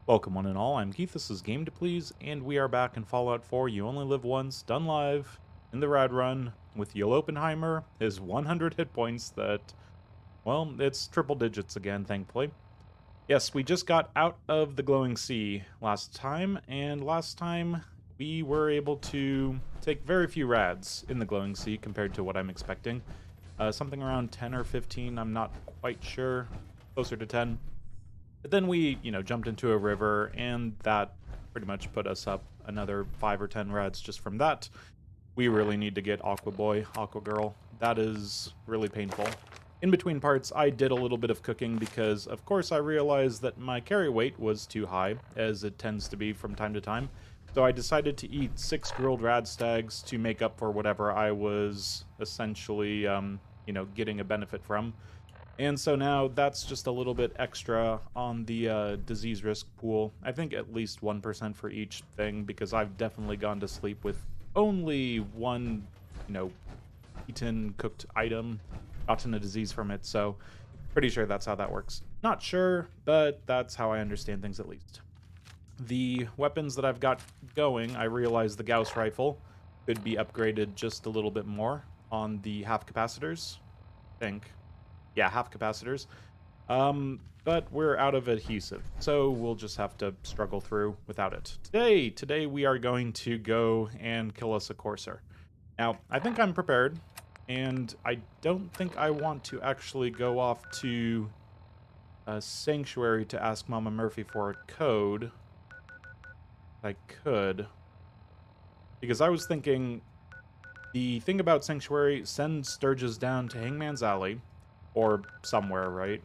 Welcome one and all, I'm Keith, this is Game to Please, and we are back in Fallout 4 You Only Live Once, done live, in the Rad Run, with YOLO Oppenheimer, his 100 hit points that, well, it's triple digits again, thankfully. Yes, we just got out of the Glowing Sea last time, and last time we were able to take very few rads in the Glowing Sea compared to what I'm expecting. Something around 10 or 15, I'm not quite sure, closer to 10. But then we, jumped into a river, and that pretty much put us up another 5 or 10 rads just from that. We really need to get Aqua Boy, Aqua Girl. That is really painful. In between parts, I did a little bit of cooking because, of course, I realized that my carry weight was too high, as it tends to be from time to time. So I decided to eat 6 grilled rad stags to make up for whatever I was essentially, getting a benefit from. And so now that's just a little bit extra on the disease risk pool. I think at least 1% for each thing, because I've definitely gone to sleep with only one, eaten, cooked item, gotten a disease from it. So pretty sure that's how that works. Not sure, but that's how I understand things at least. The weapons that I've got going, I realize the Gauss rifle could be upgraded just a little bit more on the half capacitors, I think. Yeah, half capacitors. But we're out of adhesive, so we'll just have to struggle through without it. Today we are going to go and kill us a courser. Now, I think I'm prepared, and I don't think I want to actually go off to a Sanctuary to ask Mama Murphy for a code. I could. Because I was thinking, the thing about Sanctuary, send Sturges down to Hangman's Alley, or somewhere, right?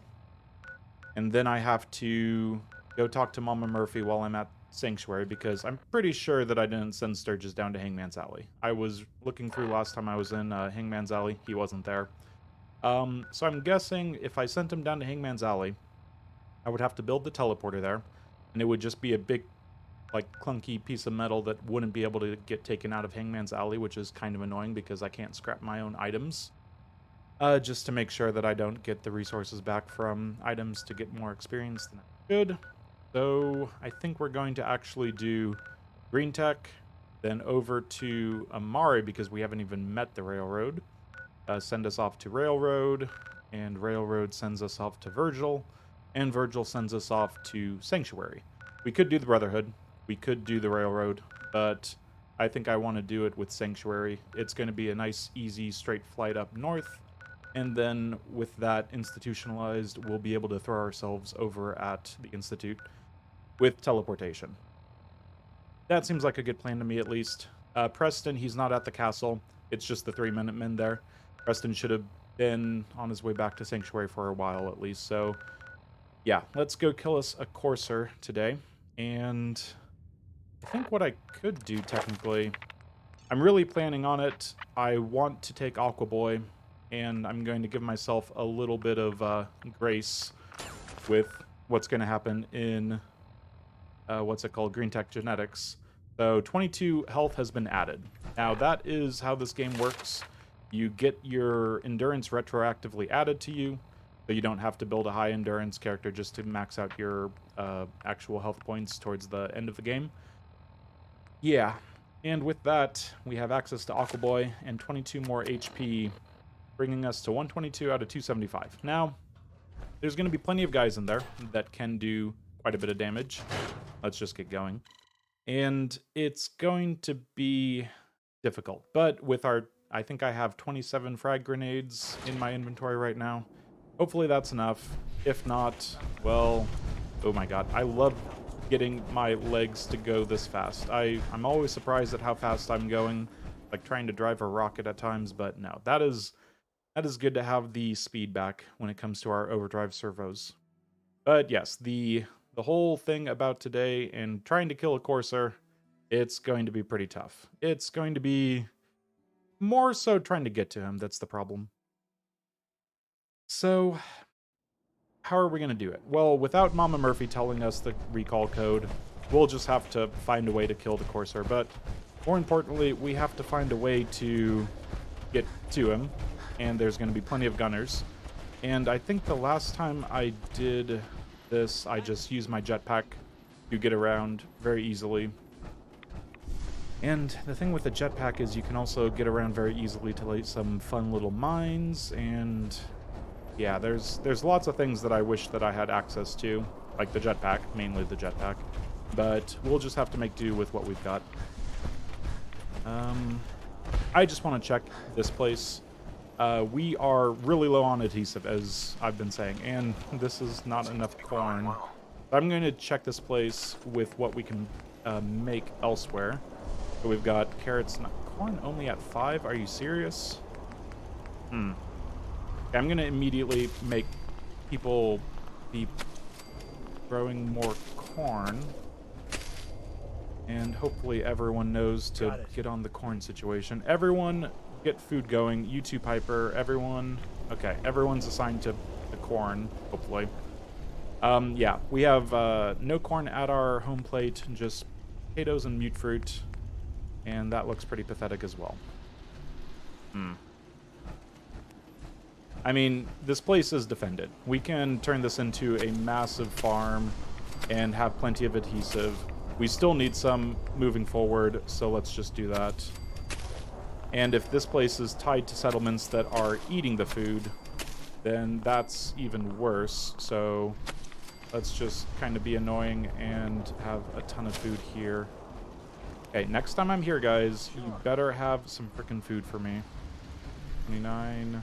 And then I have to go talk to Mama Murphy while I'm at Sanctuary, because I'm pretty sure that I didn't send Sturges down to Hangman's Alley. I was looking through last time I was in Hangman's Alley. He wasn't there. So I'm guessing if I sent him down to Hangman's Alley, I would have to build the teleporter there, and it would just be a big, clunky piece of metal that wouldn't be able to get taken out of Hangman's Alley, which is kind of annoying because I can't scrap my own items. Just to make sure that I don't get the resources back from items to get more experience than I should. So I think we're going to actually do Green Tech, then over to Amari because we haven't even met the Railroad. Send us off to Railroad, and Railroad sends us off to Virgil, and Virgil sends us off to Sanctuary. We could do the Brotherhood, we could do the Railroad, but I think I want to do it with Sanctuary. It's going to be a nice, easy, straight flight up north. And then, with that institutionalized, we'll be able to throw ourselves over at the Institute with teleportation. That seems like a good plan to me, at least. Preston, he's not at the castle. It's just the 3 Minutemen there. Preston should have been on his way back to Sanctuary for a while, at least. So, yeah, let's go kill us a courser today. And I think what I could do, technically, I'm really planning on it. I want to take Aqua Boy, and I'm going to give myself a little bit of grace with what's going to happen in, Green Tech Genetics. So 22 health has been added. Now that is how this game works. You get your endurance retroactively added to you, so you don't have to build a high endurance character just to max out your actual health points towards the end of the game. Yeah, and with that, we have access to Aqua Boy and 22 more HP, bringing us to 122 out of 275. Now, there's going to be plenty of guys in there that can do quite a bit of damage. Let's just get going. And it's going to be difficult. But with I think I have 27 frag grenades in my inventory right now. Hopefully that's enough. If not, well, oh my god. I love getting my legs to go this fast. I'm always surprised at how fast I'm going, like trying to drive a rocket at times, but no, that is good to have the speed back when it comes to our overdrive servos. But yes, the whole thing about today and trying to kill a courser, it's going to be pretty tough. It's going to be more so trying to get to him that's the problem. So, how are we going to do it? Well, without Mama Murphy telling us the recall code, we'll just have to find a way to kill the courser. But more importantly, we have to find a way to get to him. And there's going to be plenty of gunners. And I think the last time I did this, I just used my jetpack You get around very easily. And the thing with the jetpack is you can also get around very easily to like some fun little mines, and yeah, there's lots of things that I wish that I had access to, like the jetpack, mainly the jetpack. But we'll just have to make do with what we've got. I just want to check this place. We are really low on adhesive, as I've been saying, and this is not enough corn. I'm going to check this place with what we can make elsewhere. So we've got carrots, not corn, only at 5. Are you serious? Okay, I'm going to immediately make people be growing more corn. And hopefully everyone knows to get on the corn situation. Everyone get food going. You too, Piper. Everyone. Okay, everyone's assigned to the corn, hopefully. Yeah, we have no corn at our home plate, just potatoes and mute fruit. And that looks pretty pathetic as well. I mean, this place is defended. We can turn this into a massive farm and have plenty of adhesive. We still need some moving forward, so let's just do that. And if this place is tied to settlements that are eating the food, then that's even worse. So let's just kind of be annoying and have a ton of food here. Okay, next time I'm here, guys, you better have some frickin' food for me. 29.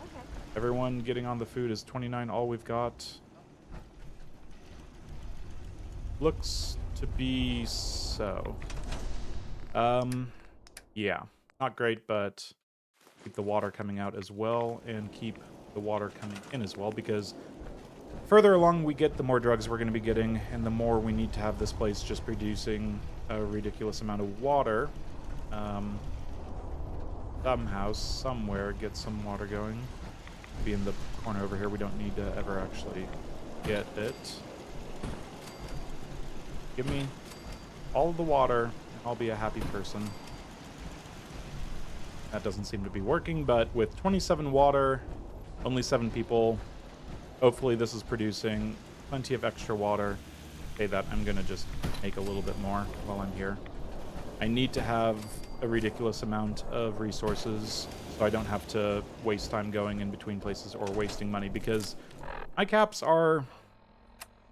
Okay. Everyone getting on the food is 29 all we've got. Looks to be so. Yeah, not great, but keep the water coming out as well and keep the water coming in as well, because further along we get, the more drugs we're going to be getting, and the more we need to have this place just producing a ridiculous amount of water. Somehow, somewhere, get some water going. Be in the corner over here. We don't need to ever actually get it. Give me all of the water, and I'll be a happy person. That doesn't seem to be working, but with 27 water, only 7 people, hopefully this is producing plenty of extra water. Okay, that I'm going to just make a little bit more while I'm here. I need to have a ridiculous amount of resources so I don't have to waste time going in between places or wasting money, because my caps are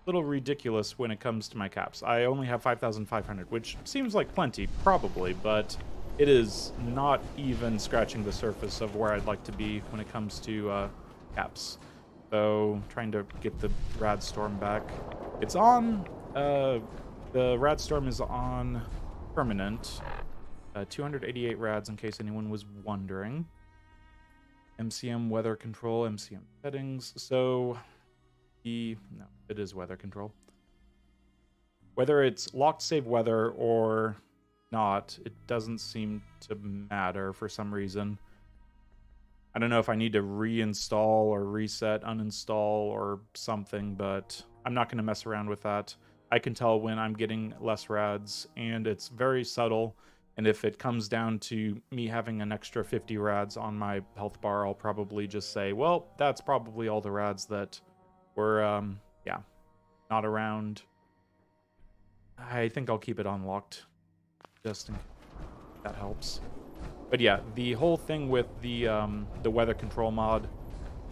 little ridiculous when it comes to my caps. I only have 5,500, which seems like plenty, probably, but it is not even scratching the surface of where I'd like to be when it comes to caps. So, trying to get the Radstorm back. It's on, the Radstorm is on permanent. 288 rads, in case anyone was wondering. MCM weather control, MCM settings. So, no, it is weather control. Whether it's locked save weather or not, it doesn't seem to matter for some reason. I don't know if I need to reinstall or reset, uninstall or something, but I'm not going to mess around with that. I can tell when I'm getting less rads, and it's very subtle. And if it comes down to me having an extra 50 rads on my health bar, I'll probably just say, well, that's probably all the rads that were, yeah, not around. I think I'll keep it unlocked, just in case that helps. But yeah, the whole thing with the weather control mod,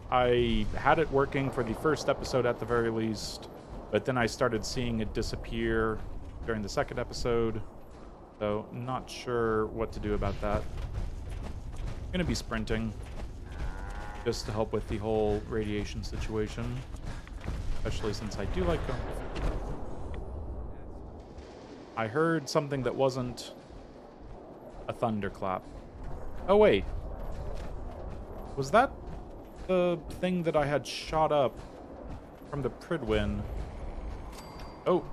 I had it working for the first episode at the very least, but then I started seeing it disappear during the second episode, so not sure what to do about that. I'm going to be sprinting, just to help with the whole radiation situation, especially since I do like them. I heard something that wasn't a thunderclap. Oh, wait. Was that the thing that I had shot up from the Pridwin? Oh.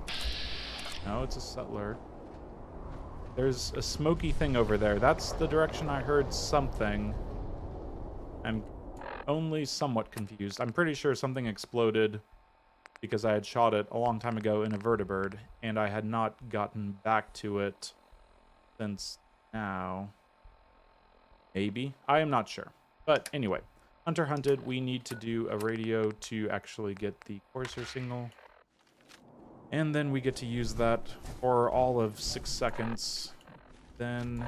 No, it's a settler. There's a smoky thing over there. That's the direction I heard something. I'm only somewhat confused. I'm pretty sure something exploded because I had shot it a long time ago in a vertibird, and I had not gotten back to it since now. Maybe? I am not sure. But anyway, Hunter hunted. We need to do a radio to actually get the courser signal. And then we get to use that for all of 6 seconds. Then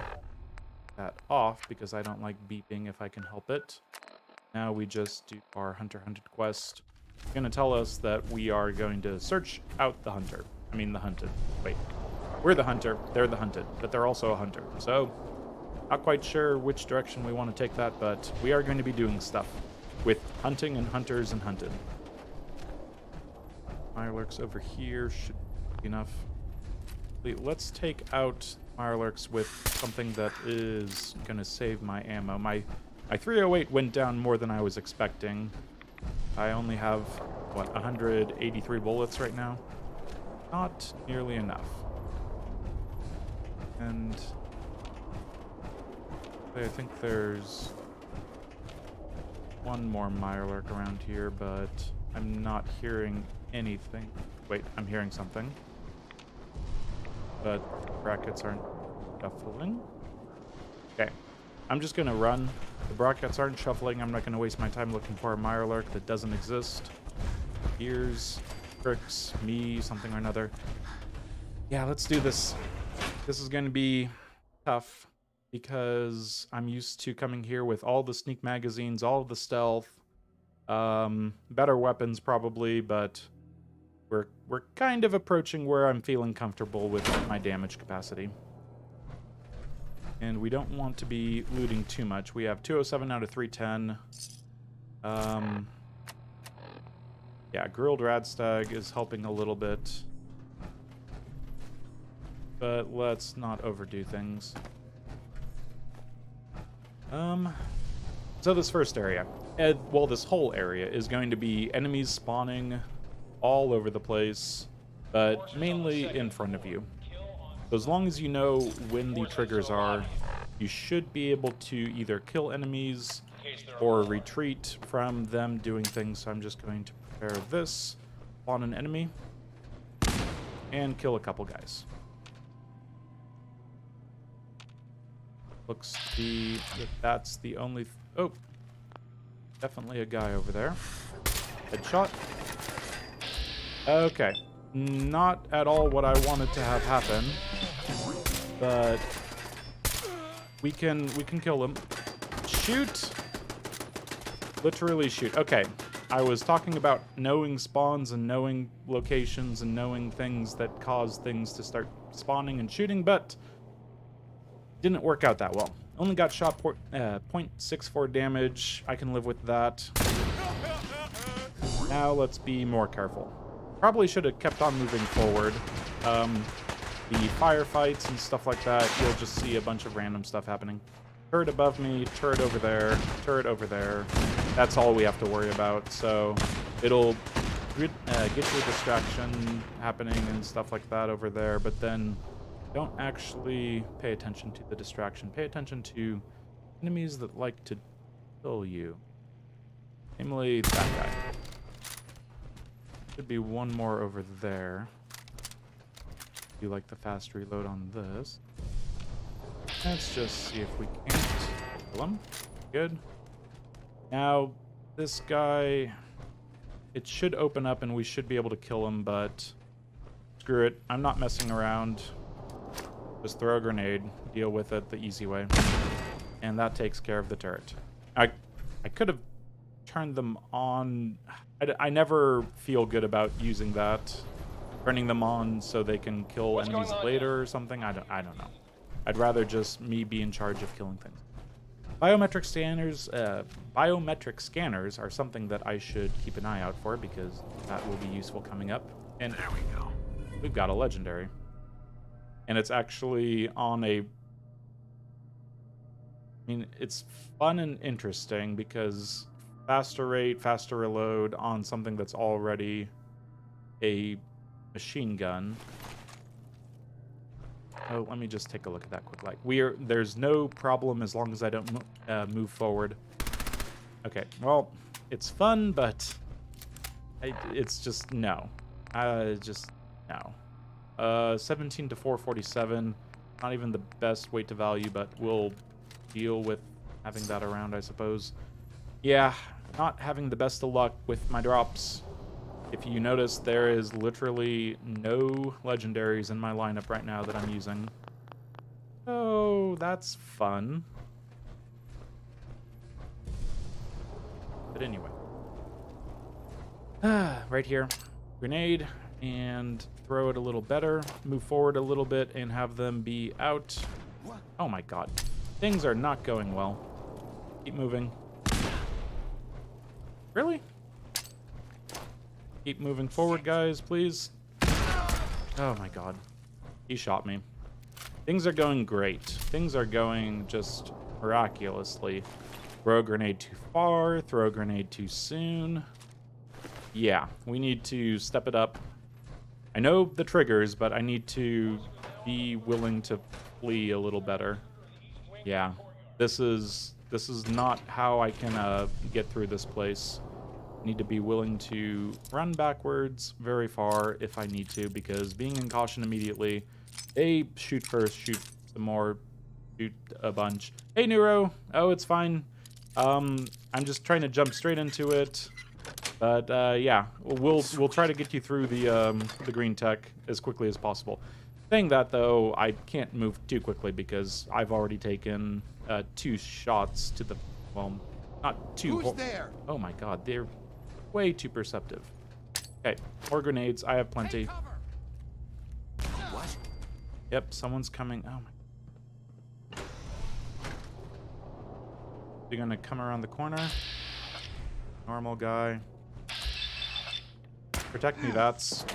that off because I don't like beeping if I can help it. Now we just do our hunted quest. It's going to tell us that we are going to search out the hunter. I mean the hunted. Wait. We're the hunter, they're the hunted, but they're also a hunter. So, not quite sure which direction we want to take that, but we are going to be doing stuff with hunting and hunters and hunted. Mirelurks over here should be enough. Let's take out Mirelurks with something that is going to save my ammo. My 308 went down more than I was expecting. I only have, what, 183 bullets right now? Not nearly enough. And I think there's one more Mirelurk around here, but I'm not hearing anything. Wait, I'm hearing something. But brackets aren't shuffling. Okay, I'm just gonna run. The brackets aren't shuffling. I'm not gonna waste my time looking for a Mirelurk that doesn't exist. Ears, tricks, me, something or another. Yeah, let's do this. This is gonna be tough because I'm used to coming here with all the sneak magazines, all of the stealth, better weapons probably, but we're kind of approaching where I'm feeling comfortable with my damage capacity. And we don't want to be looting too much. We have 207 out of 310. Yeah, grilled radstag is helping a little bit. But let's not overdo things. So this first area, well, this whole area is going to be enemies spawning all over the place, but mainly in front of you. So as long as you know when the triggers are, you should be able to either kill enemies or retreat from them doing things. So I'm just going to prepare this, spawn an enemy, and kill a couple guys. Looks to be that that's the only... Oh, definitely a guy over there. Headshot. Okay, not at all what I wanted to have happen, but we can kill him. Shoot! Literally shoot. Okay, I was talking about knowing spawns and knowing locations and knowing things that cause things to start spawning and shooting, but didn't work out that well. Only got shot 0.64 damage. I can live with that. Now let's be more careful. Probably should have kept on moving forward. The firefights and stuff like that, you'll just see a bunch of random stuff happening. Turret above me, turret over there, turret over there. That's all we have to worry about. So it'll get you a distraction happening and stuff like that over there, but then don't actually pay attention to the distraction. Pay attention to enemies that like to kill you. Namely, that guy. Should be one more over there. Do like the fast reload on this. Let's just see if we can't kill him. Good. Now, this guy, it should open up and we should be able to kill him, but screw it. I'm not messing around. Just throw a grenade, deal with it the easy way. And that takes care of the turret. I could have turned them on. I never feel good about using that. Turning them on so they can kill enemies later or something. I don't know. I'd rather just me be in charge of killing things. Biometric scanners are something that I should keep an eye out for because that will be useful coming up. And there we go. We've got a legendary. And it's actually on a... I mean, it's fun and interesting because faster rate, faster reload on something that's already a machine gun. Oh, let me just take a look at that quick. Like, there's no problem as long as I don't move forward. Okay, well, it's fun, but it's just no. Just no. 17 to 447. Not even the best weight to value, but we'll deal with having that around, I suppose. Yeah, not having the best of luck with my drops. If you notice, there is literally no legendaries in my lineup right now that I'm using. Oh, that's fun. But anyway. Right here. Grenade, and throw it a little better. Move forward a little bit and have them be out. Oh my god. Things are not going well. Keep moving. Really? Keep moving forward, guys, please. Oh my god. He shot me. Things are going great. Things are going just miraculously. Throw a grenade too far, throw a grenade too soon. Yeah, we need to step it up. I know the triggers, but I need to be willing to flee a little better. Yeah, this is not how I can get through this place. I need to be willing to run backwards very far if I need to, because being in caution immediately, they shoot first, shoot some more, shoot a bunch. Hey, Neuro. Oh, it's fine. I'm just trying to jump straight into it. But yeah, we'll try to get you through the green tech as quickly as possible. Saying that though, I can't move too quickly because I've already taken 2 shots to the, well, not 2. Who's there? Oh my god, they're way too perceptive. Okay, more grenades. I have plenty. Take cover. What? Yep, someone's coming. Oh my. They're gonna come around the corner. Normal guy. Protect me, Vats.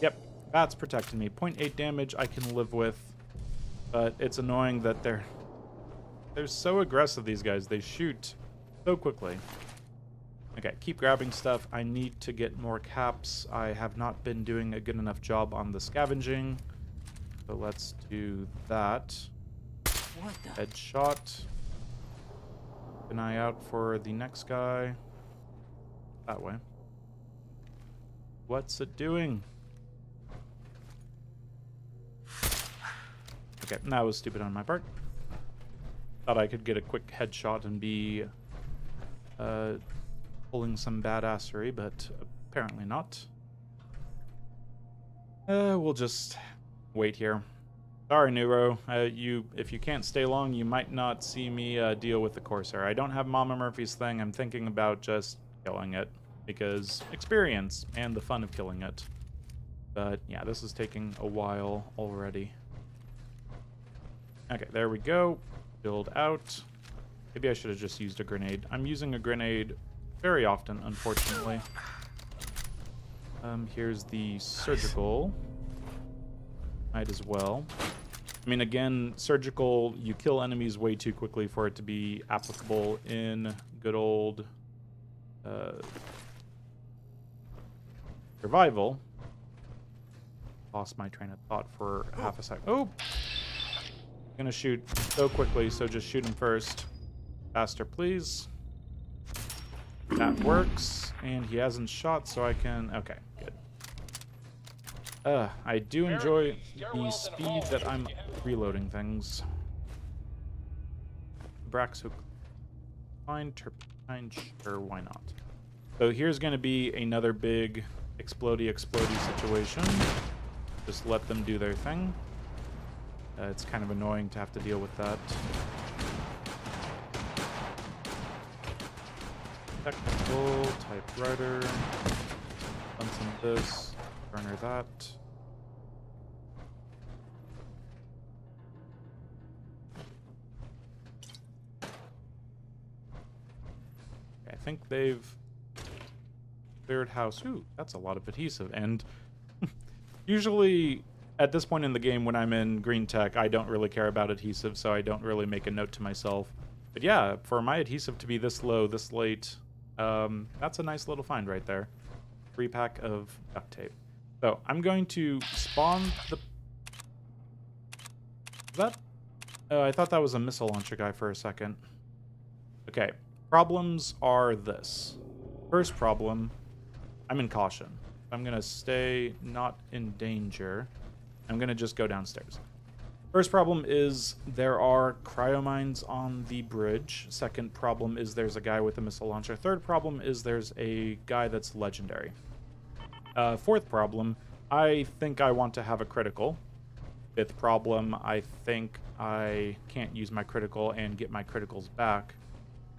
Yep, Vats protecting me. 0.8 damage I can live with, but it's annoying that they're so aggressive, these guys. They shoot so quickly. Okay, keep grabbing stuff. I need to get more caps. I have not been doing a good enough job on the scavenging, so let's do that. Headshot. Keep an eye out for the next guy. That way. What's it doing? Okay, that was stupid on my part. Thought I could get a quick headshot and be pulling some badassery, but apparently not. We'll just wait here. Sorry, Neuro. If you can't stay long, you might not see me deal with the Corsair. I don't have Mama Murphy's thing. I'm thinking about just killing it because experience and the fun of killing it. But yeah, this is taking a while already. Okay, there we go. Build out. Maybe I should have just used a grenade. I'm using a grenade very often, unfortunately. Here's the surgical. Might as well. I mean, again, surgical, you kill enemies way too quickly for it to be applicable in good old survival. Lost my train of thought for half a sec. Oh! Gonna shoot so quickly, so just shoot him first. Faster, please. That works. And he hasn't shot, so I can... Okay, good. I do enjoy the speed that I'm reloading things. Braxo... Fine, turpentine, sure, why not? So here's going to be another big explodey situation. Just let them do their thing. It's kind of annoying to have to deal with that. Technical, typewriter, done some of this, burner that. Okay, I think they've cleared house. Ooh, that's a lot of adhesive. And usually at this point in the game when I'm in green tech, I don't really care about adhesive, so I don't really make a note to myself. But yeah, for my adhesive to be this low, this late, that's a nice little find right there. 3-pack of duct tape. So I'm going to spawn the... That? Oh, I thought that was a missile launcher guy for a second. Okay, problems are this. First problem, I'm in caution. I'm going to stay not in danger. I'm going to just go downstairs. First problem is there are cryomines on the bridge. Second problem is there's a guy with a missile launcher. Third problem is there's a guy that's legendary. Fourth problem, I think I want to have a critical. Fifth problem, I think I can't use my critical and get my criticals back.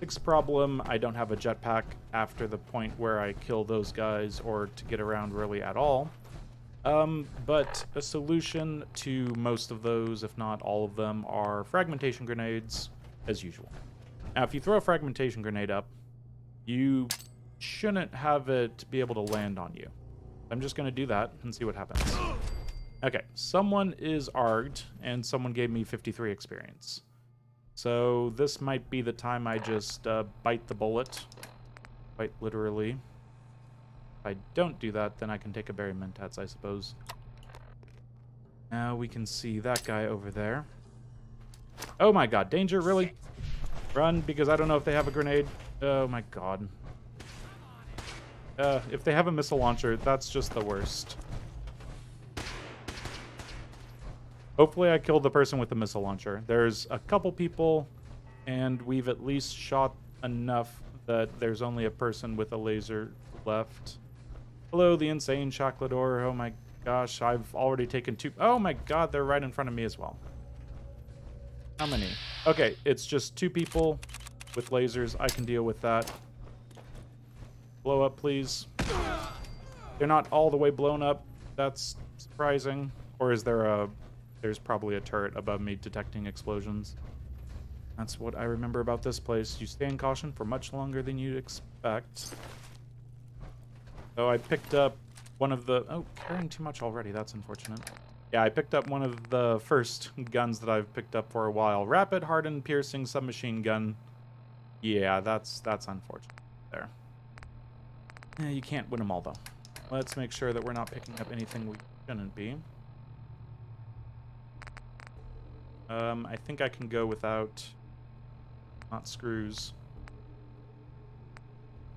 Sixth problem, I don't have a jetpack after the point where I kill those guys or to get around really at all. But a solution to most of those, if not all of them, are fragmentation grenades, as usual. Now, if you throw a fragmentation grenade up, you shouldn't have it be able to land on you. I'm just going to do that and see what happens. Okay, someone is ARG'd, and someone gave me 53 experience. So this might be the time I just bite the bullet. Quite literally. If I don't do that, then I can take a berry mentats, I suppose. Now we can see that guy over there. Oh my god, danger, really? Run, because I don't know if they have a grenade. Oh my god. If they have a missile launcher, that's just the worst. Hopefully I killed the person with the missile launcher. There's a couple people, and we've at least shot enough that there's only a person with a laser left. Hello, the insane Choclador. Oh my gosh, I've already taken two. Oh my god, they're right in front of me as well. How many? Okay, it's just two people with lasers. I can deal with that. Blow up, please. They're not all the way blown up. That's surprising. Or is there a... There's probably a turret above me detecting explosions. That's what I remember about this place. You stay in caution for much longer than you'd expect. So I picked up one of the... Oh, carrying too much already. That's unfortunate. Yeah, I picked up one of the first guns that I've picked up for a while. Rapid, hardened, piercing, submachine gun. Yeah, that's unfortunate there. Yeah, you can't win them all, though. Let's make sure that we're not picking up anything we shouldn't be. I think I can go without... Not screws.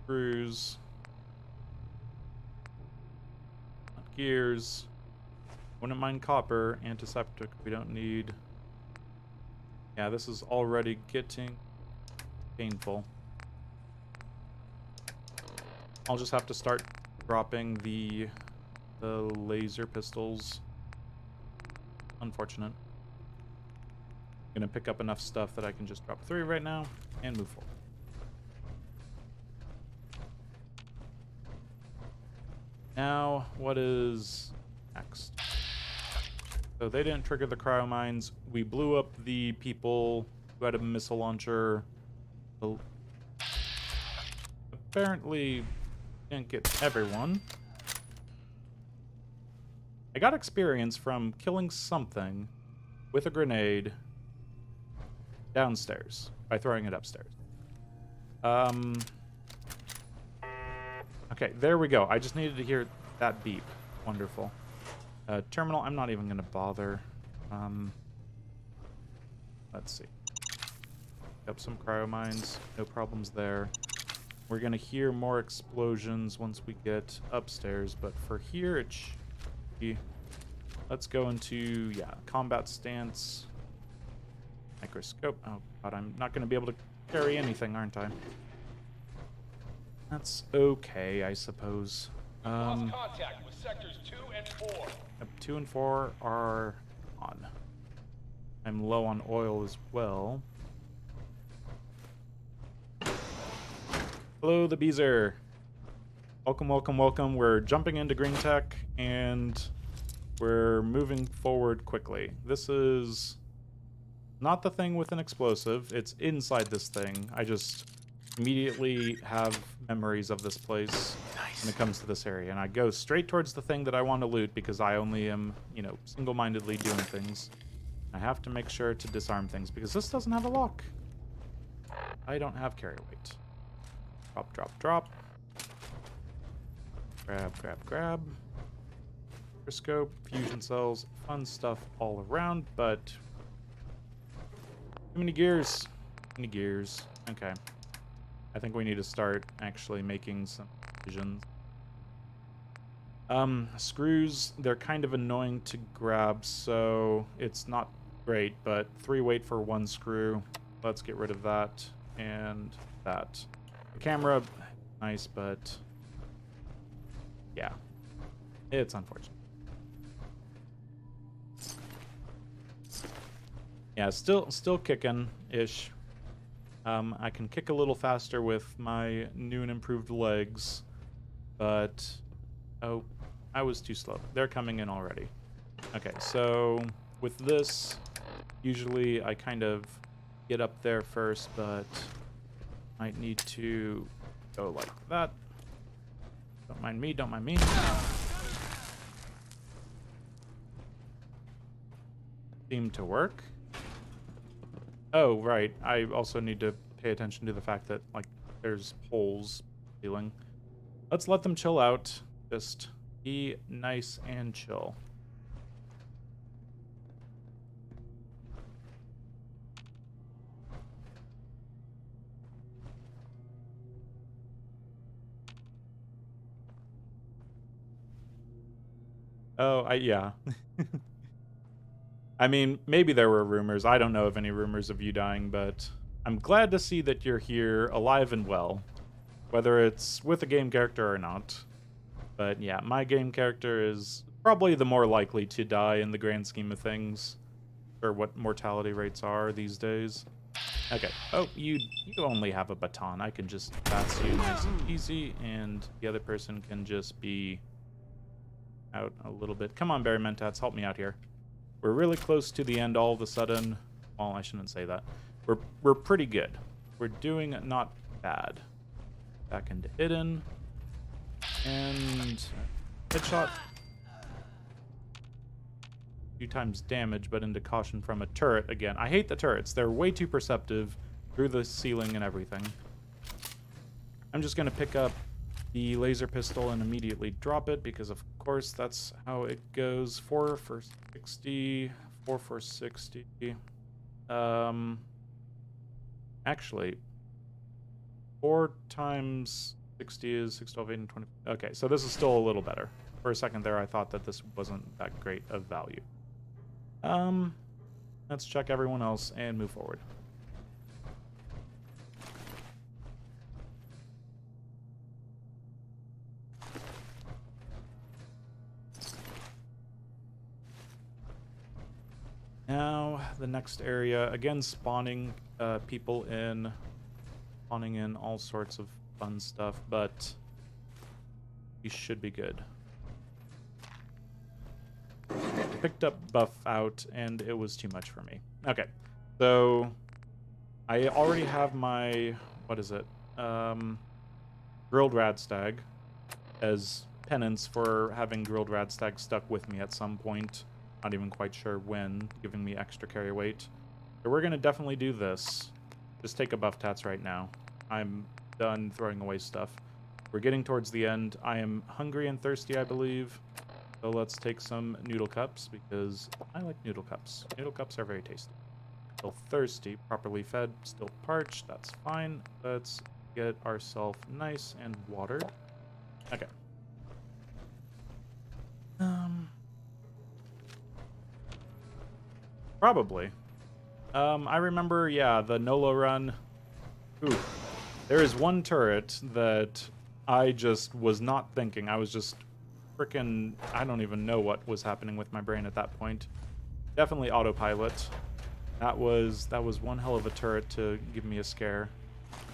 Screws. Not gears. Wouldn't mind copper. Antiseptic we don't need. Yeah, this is already getting painful. I'll just have to start dropping the laser pistols. Unfortunate. I'm gonna pick up enough stuff that I can just drop 3 right now and move forward. Now, what is next? So they didn't trigger the cryomines. We blew up the people who had a missile launcher. Apparently didn't get everyone. I got experience from killing something with a grenade downstairs by throwing it upstairs. Okay, there we go. I just needed to hear that beep. Wonderful. Terminal, I'm not even going to bother. Let's see. Pick up some cryomines. No problems there. We're going to hear more explosions once we get upstairs, but for here, it should be... Let's go into, yeah, combat stance. Microscope. Oh, God, I'm not going to be able to carry anything, aren't I? That's okay, I suppose. Lost contact with sectors 2 and 4. Yep, 2 and 4 are on. I'm low on oil as well. Hello, the Beezer. Welcome, welcome, welcome. We're jumping into green tech, and we're moving forward quickly. This is not the thing with an explosive. It's inside this thing. I just immediately have memories of this place when it comes to this area, and I go straight towards the thing that I want to loot because I only am, you know, single-mindedly doing things. I have to make sure to disarm things because this doesn't have a lock. I don't have carry weight. Drop, drop, drop. Grab, grab, grab. Microscope, fusion cells, fun stuff all around, but too many gears. Too many gears. Okay. I think we need to start actually making some decisions. Screws, they're kind of annoying to grab, so it's not great, but 3 weight for 1 screw. Let's get rid of that and that. The camera, nice, but yeah, it's unfortunate. Yeah, still kicking-ish. I can kick a little faster with my new and improved legs, but oh, I was too slow. They're coming in already. Okay, so with this, usually I kind of get up there first, but might need to go like that. Don't mind me, don't mind me. Seemed to work. Oh, right. I also need to pay attention to the fact that, like, there's holes ceiling. Let's let them chill out. Just be nice and chill. Oh, yeah. I mean, maybe there were rumors. I don't know of any rumors of you dying, but I'm glad to see that you're here alive and well, whether it's with a game character or not. But yeah, my game character is probably the more likely to die in the grand scheme of things, or what mortality rates are these days. Okay. Oh, you only have a baton. I can just pass you nice and easy, and the other person can just be out a little bit. Come on, Barry Mentats, help me out here. We're really close to the end all of a sudden. Well, I shouldn't say that. We're pretty good. We're doing not bad. Back into hidden. And headshot. 2 times damage, but into caution from a turret again. I hate the turrets. They're way too perceptive through the ceiling and everything. I'm just going to pick up the laser pistol and immediately drop it, because of course that's how it goes. 4 for 60, 4 for 60. Actually, 4 times 60 is 6, 12, 8, and 20. Okay, so this is still a little better. For a second there, I thought that this wasn't that great of value. Let's check everyone else and move forward. Now, the next area, again, spawning people in, spawning in all sorts of fun stuff, but we should be good. Picked up buff out, and it was too much for me. Okay, so I already have my, what is it, grilled radstag as penance for having grilled radstag stuck with me at some point. Not even quite sure when, giving me extra carry weight. So we're going to definitely do this. Just take a buff tats right now. I'm done throwing away stuff. We're getting towards the end. I am hungry and thirsty, I believe. So let's take some noodle cups, because I like noodle cups. Noodle cups are very tasty. Still thirsty, properly fed, still parched. That's fine. Let's get ourselves nice and watered. Okay. Probably. I remember, yeah, the YOLO run. Ooh. There is one turret that I just was not thinking. I was just freaking, I don't even know what was happening with my brain at that point. Definitely autopilot. That was one hell of a turret to give me a scare.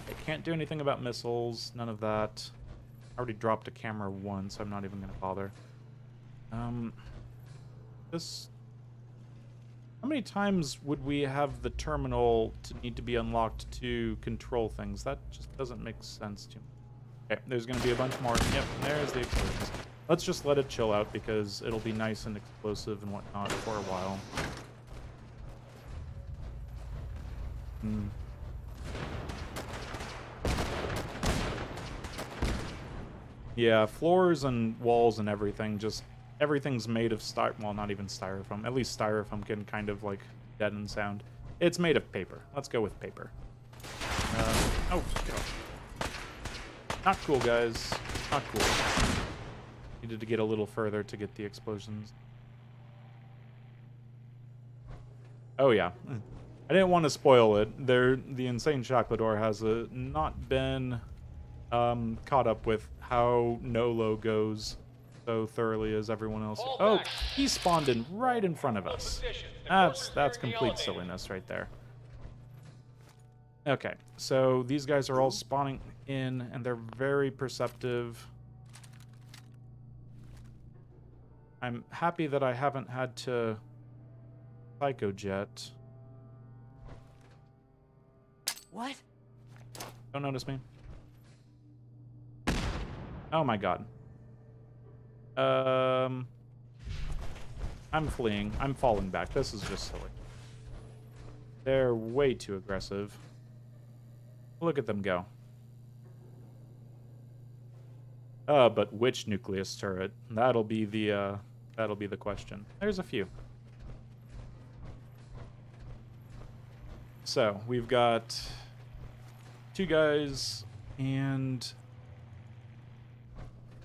I can't do anything about missiles, none of that. I already dropped a camera once, so I'm not even gonna bother. How many times would we have the terminal to need to be unlocked to control things? That just doesn't make sense to me. Okay, there's going to be a bunch more. Yep, there's the explosions. Let's just let it chill out, because it'll be nice and explosive and whatnot for a while. Yeah, floors and walls and everything, just everything's made of well, not even styrofoam. At least styrofoam can kind of like deaden sound. It's made of paper. Let's go with paper. Oh, get off. Not cool, guys. Not cool. Needed to get a little further to get the explosions. Oh, yeah. I didn't want to spoil it. The Insane Chocolator has not been caught up with how Nolo goes so thoroughly as everyone else. Fall Oh, back. he spawned in right in front of Hold us. position. The That's closer's near the complete elevator. silliness right there. Okay, so these guys are all spawning in, and they're very perceptive. I'm happy that I haven't had to Psycho Jet. What? Don't notice me. Oh my god. I'm fleeing. I'm falling back. This is just silly. They're way too aggressive. Look at them go. But which nucleus turret? That'll be the question. There's a few. So, we've got 2 guys and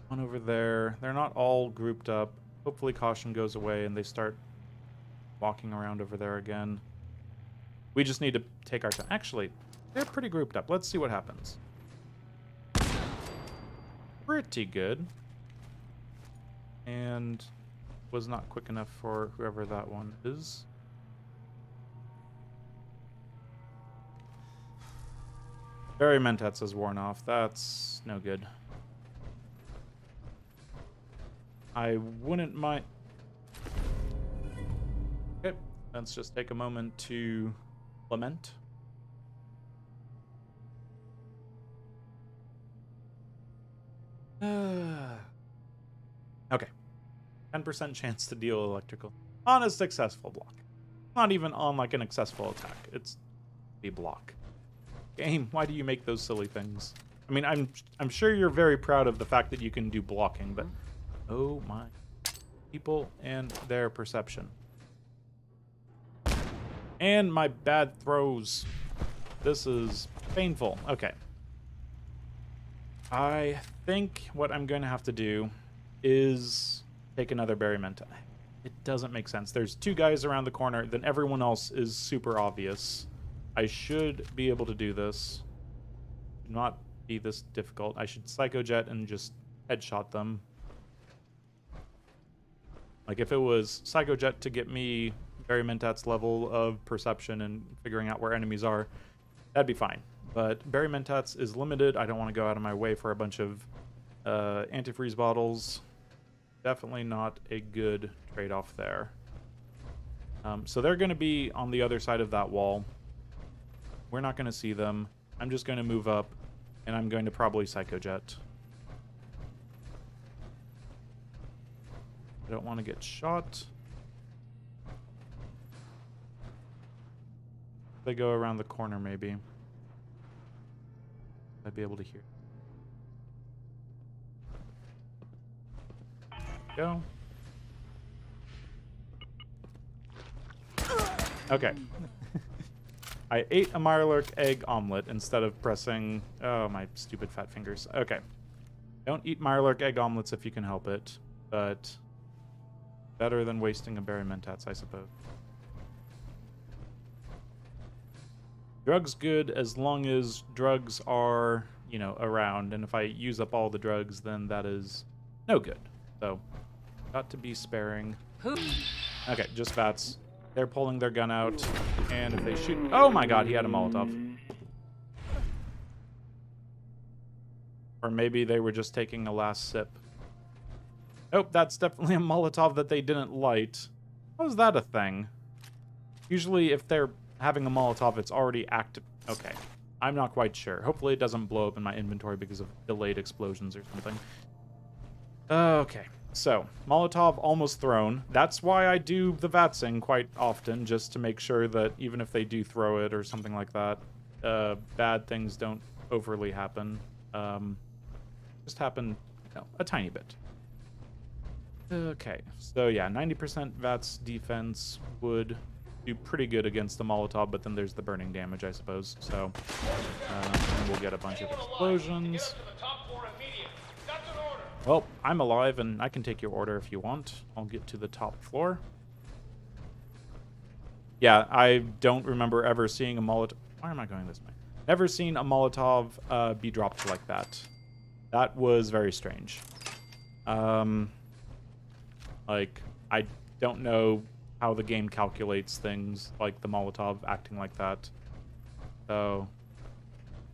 one over there. They're not all grouped up. Hopefully caution goes away and they start walking around over there again. We just need to take our time. Actually, they're pretty grouped up. Let's see what happens. Pretty good. And was not quick enough for whoever that one is. Barry Mentats has worn off. That's no good. I wouldn't mind... Okay, let's just take a moment to lament. Okay. 10% chance to deal electrical. On a successful block. Not even on like an successful attack. It's a block. Game, why do you make those silly things? I mean, I'm sure you're very proud of the fact that you can do blocking, but oh my. People and their perception. And my bad throws. This is painful. Okay. I think what I'm going to have to do is take another Berry Menta. It doesn't make sense. There's 2 guys around the corner, then everyone else is super obvious. I should be able to do this. Not be this difficult. I should Psycho Jet and just headshot them. Like if it was Psycho Jet to get me Berry Mentat's level of perception and figuring out where enemies are, that'd be fine. But Berry Mentats is limited. I don't want to go out of my way for a bunch of antifreeze bottles. Definitely not a good trade-off there. So they're going to be on the other side of that wall. We're not going to see them. I'm just going to move up, and I'm going to probably Psycho Jet. I don't want to get shot. They go around the corner, maybe. I'd be able to hear. Go. Okay. I ate a mirelurk egg omelet instead of pressing... Oh, my stupid fat fingers. Okay. Don't eat mirelurk egg omelets if you can help it, but better than wasting a Berry Mentats, I suppose. Drugs good as long as drugs are, you know, around, and if I use up all the drugs, then that is no good. So, got to be sparing. Okay, just VATS. They're pulling their gun out, and if they shoot... Oh my god, he had a Molotov. Or maybe they were just taking a last sip. Nope, that's definitely a Molotov that they didn't light. How is that a thing? Usually, if they're having a Molotov, it's already active. Okay, I'm not quite sure. Hopefully it doesn't blow up in my inventory because of delayed explosions or something. Okay, so Molotov almost thrown. That's why I do the VATSing quite often, just to make sure that even if they do throw it or something like that, bad things don't overly happen. Just happen, you know, a tiny bit. Okay, so yeah, 90% VATS defense would do pretty good against the Molotov, but then there's the burning damage, I suppose. So, and we'll get a bunch of explosions. Well, I'm alive, and I can take your order if you want. I'll get to the top floor. Yeah, I don't remember ever seeing a Molotov. Why am I going this way? Never seen a Molotov be dropped like that. That was very strange. Like, I don't know how the game calculates things like the Molotov acting like that. So,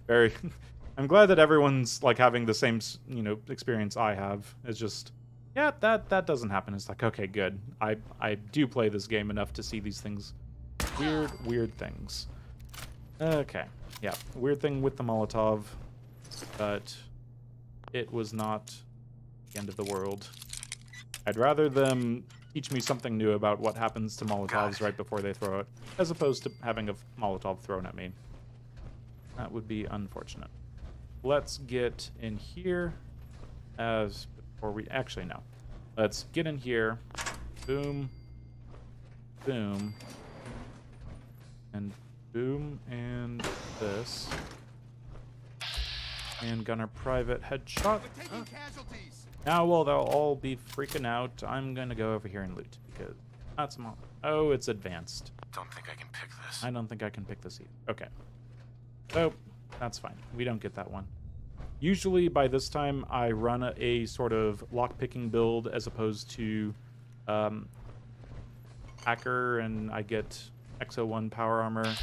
very... I'm glad that everyone's, like, having the same, you know, experience I have. It's just, yeah, that doesn't happen. It's like, okay, good. I do play this game enough to see these things. Weird things. Okay. Yeah, weird thing with the Molotov, but it was not the end of the world. I'd rather them teach me something new about what happens to Molotovs right before they throw it, as opposed to having a Molotov thrown at me. That would be unfortunate. Let's get in here before we... Actually, no. Let's get in here. Boom. Boom. And boom. And this. And gunner private headshot. Now, while they'll all be freaking out, I'm going to go over here and loot. Because that's... Oh, it's advanced. Don't think I can pick this. I don't think I can pick this either. Okay. So, that's fine. We don't get that one. Usually, by this time, I run a sort of lockpicking build as opposed to hacker, and I get XO1 power armor.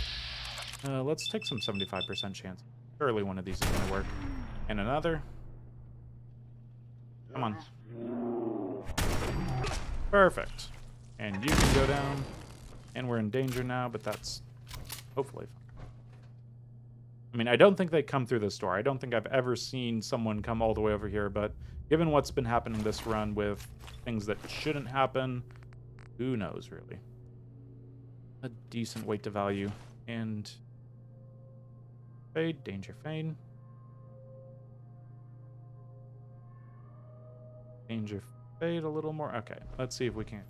Let's take some 75% chance. Surely one of these is going to work. And another. Come on. Perfect. And you can go down. And we're in danger now, but that's hopefully fine. I mean, I don't think they come through this door. I don't think I've ever seen someone come all the way over here, but given what's been happening this run with things that shouldn't happen, who knows, really. A decent weight to value. And fade, danger fade. Danger fade a little more. Okay, let's see if we can.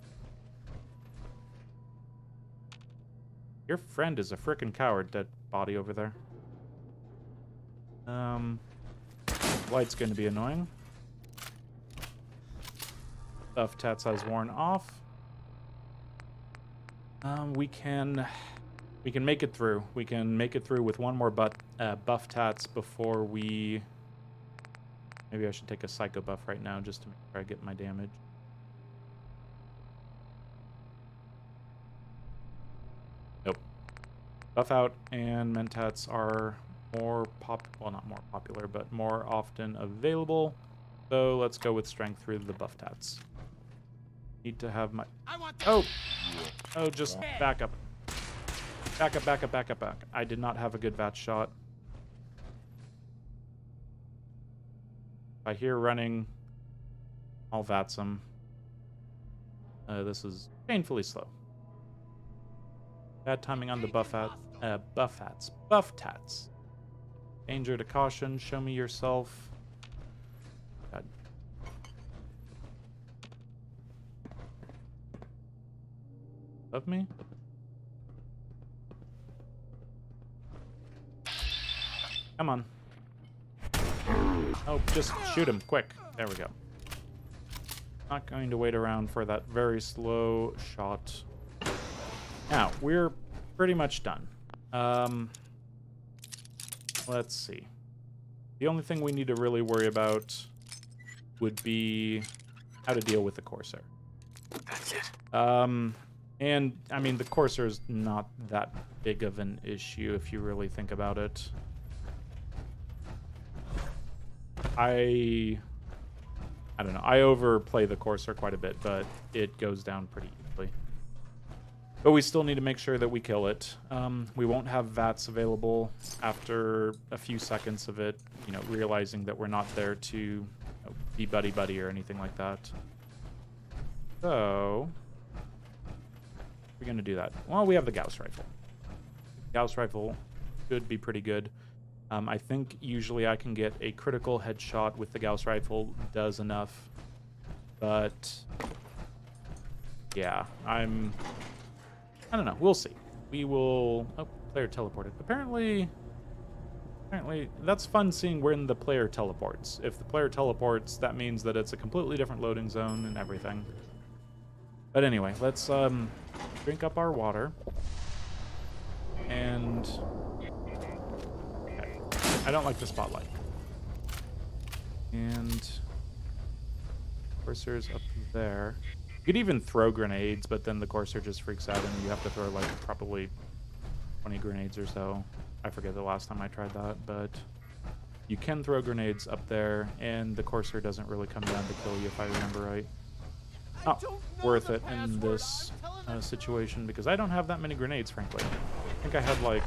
Your friend is a frickin' coward, dead body over there. Light's going to be annoying. Stuff tats has worn off. We can make it through. We can make it through with one more buff tats before we... Maybe I should take a psycho buff right now just to make sure I get my damage. Nope. Buff out, and mentats are more well, not more popular, but more often available. So let's go with strength through the buff tats. Need to have my... Oh! Oh, just back up. Back up, back up, back up, back. I did not have a good VAT shot. If I hear running, I'll VATS them. This is painfully slow. Bad timing on the buff tats. Danger to caution. Show me yourself. God. Above me? Come on. Oh, just shoot him, quick. There we go. Not going to wait around for that very slow shot. Now, we're pretty much done. Let's see. The only thing we need to really worry about would be how to deal with the Corsair. That's it. And, I mean, the Corsair is not that big of an issue if you really think about it. I don't know. I overplay the Corsair quite a bit, but it goes down pretty easily. But we still need to make sure that we kill it. We won't have VATS available after a few seconds of it, you know, realizing that we're not there to, you know, be buddy-buddy or anything like that. So, we're going to do that. Well, we have the Gauss rifle. Gauss rifle should be pretty good. I think usually I can get a critical headshot with the Gauss rifle. Does enough. But, yeah, I don't know. We'll see. We will... Oh, player teleported. Apparently, that's fun seeing when the player teleports. If the player teleports, that means that it's a completely different loading zone and everything. But anyway, let's drink up our water. And okay. I don't like the spotlight. And Corsair's up there. You could even throw grenades, but then the Corsair just freaks out and you have to throw like probably 20 grenades or so. I forget the last time I tried that, but you can throw grenades up there, and the Corsair doesn't really come down to kill you if I remember right. Not worth it in this situation because I don't have that many grenades, frankly. I think I had like,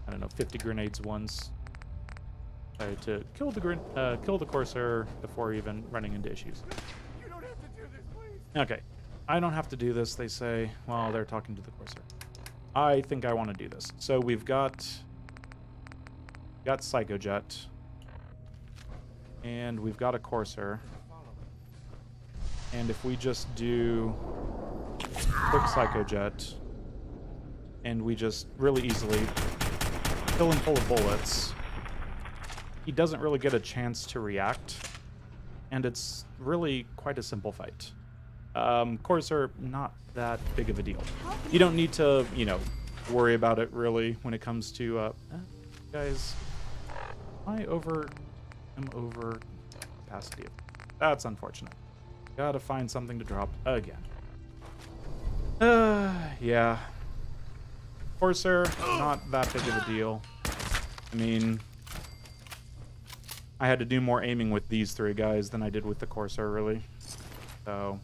I don't know, 50 grenades once. To kill the Corsair before even running into issues. You don't have to do this, please. Okay, I don't have to do this, they say, while they're talking to the Corsair. I think I want to do this. So we've got Psychojet, and we've got a Corsair. And if we just do quick Psychojet, and we just really easily fill him full of bullets, he doesn't really get a chance to react, and it's really quite a simple fight. Corsair, not that big of a deal. You don't need to, you know, worry about it really when it comes to, guys, am I over capacity. That's unfortunate. Gotta find something to drop again. Yeah. Corsair, not that big of a deal. I mean, I had to do more aiming with these three guys than I did with the Corsair, really. So,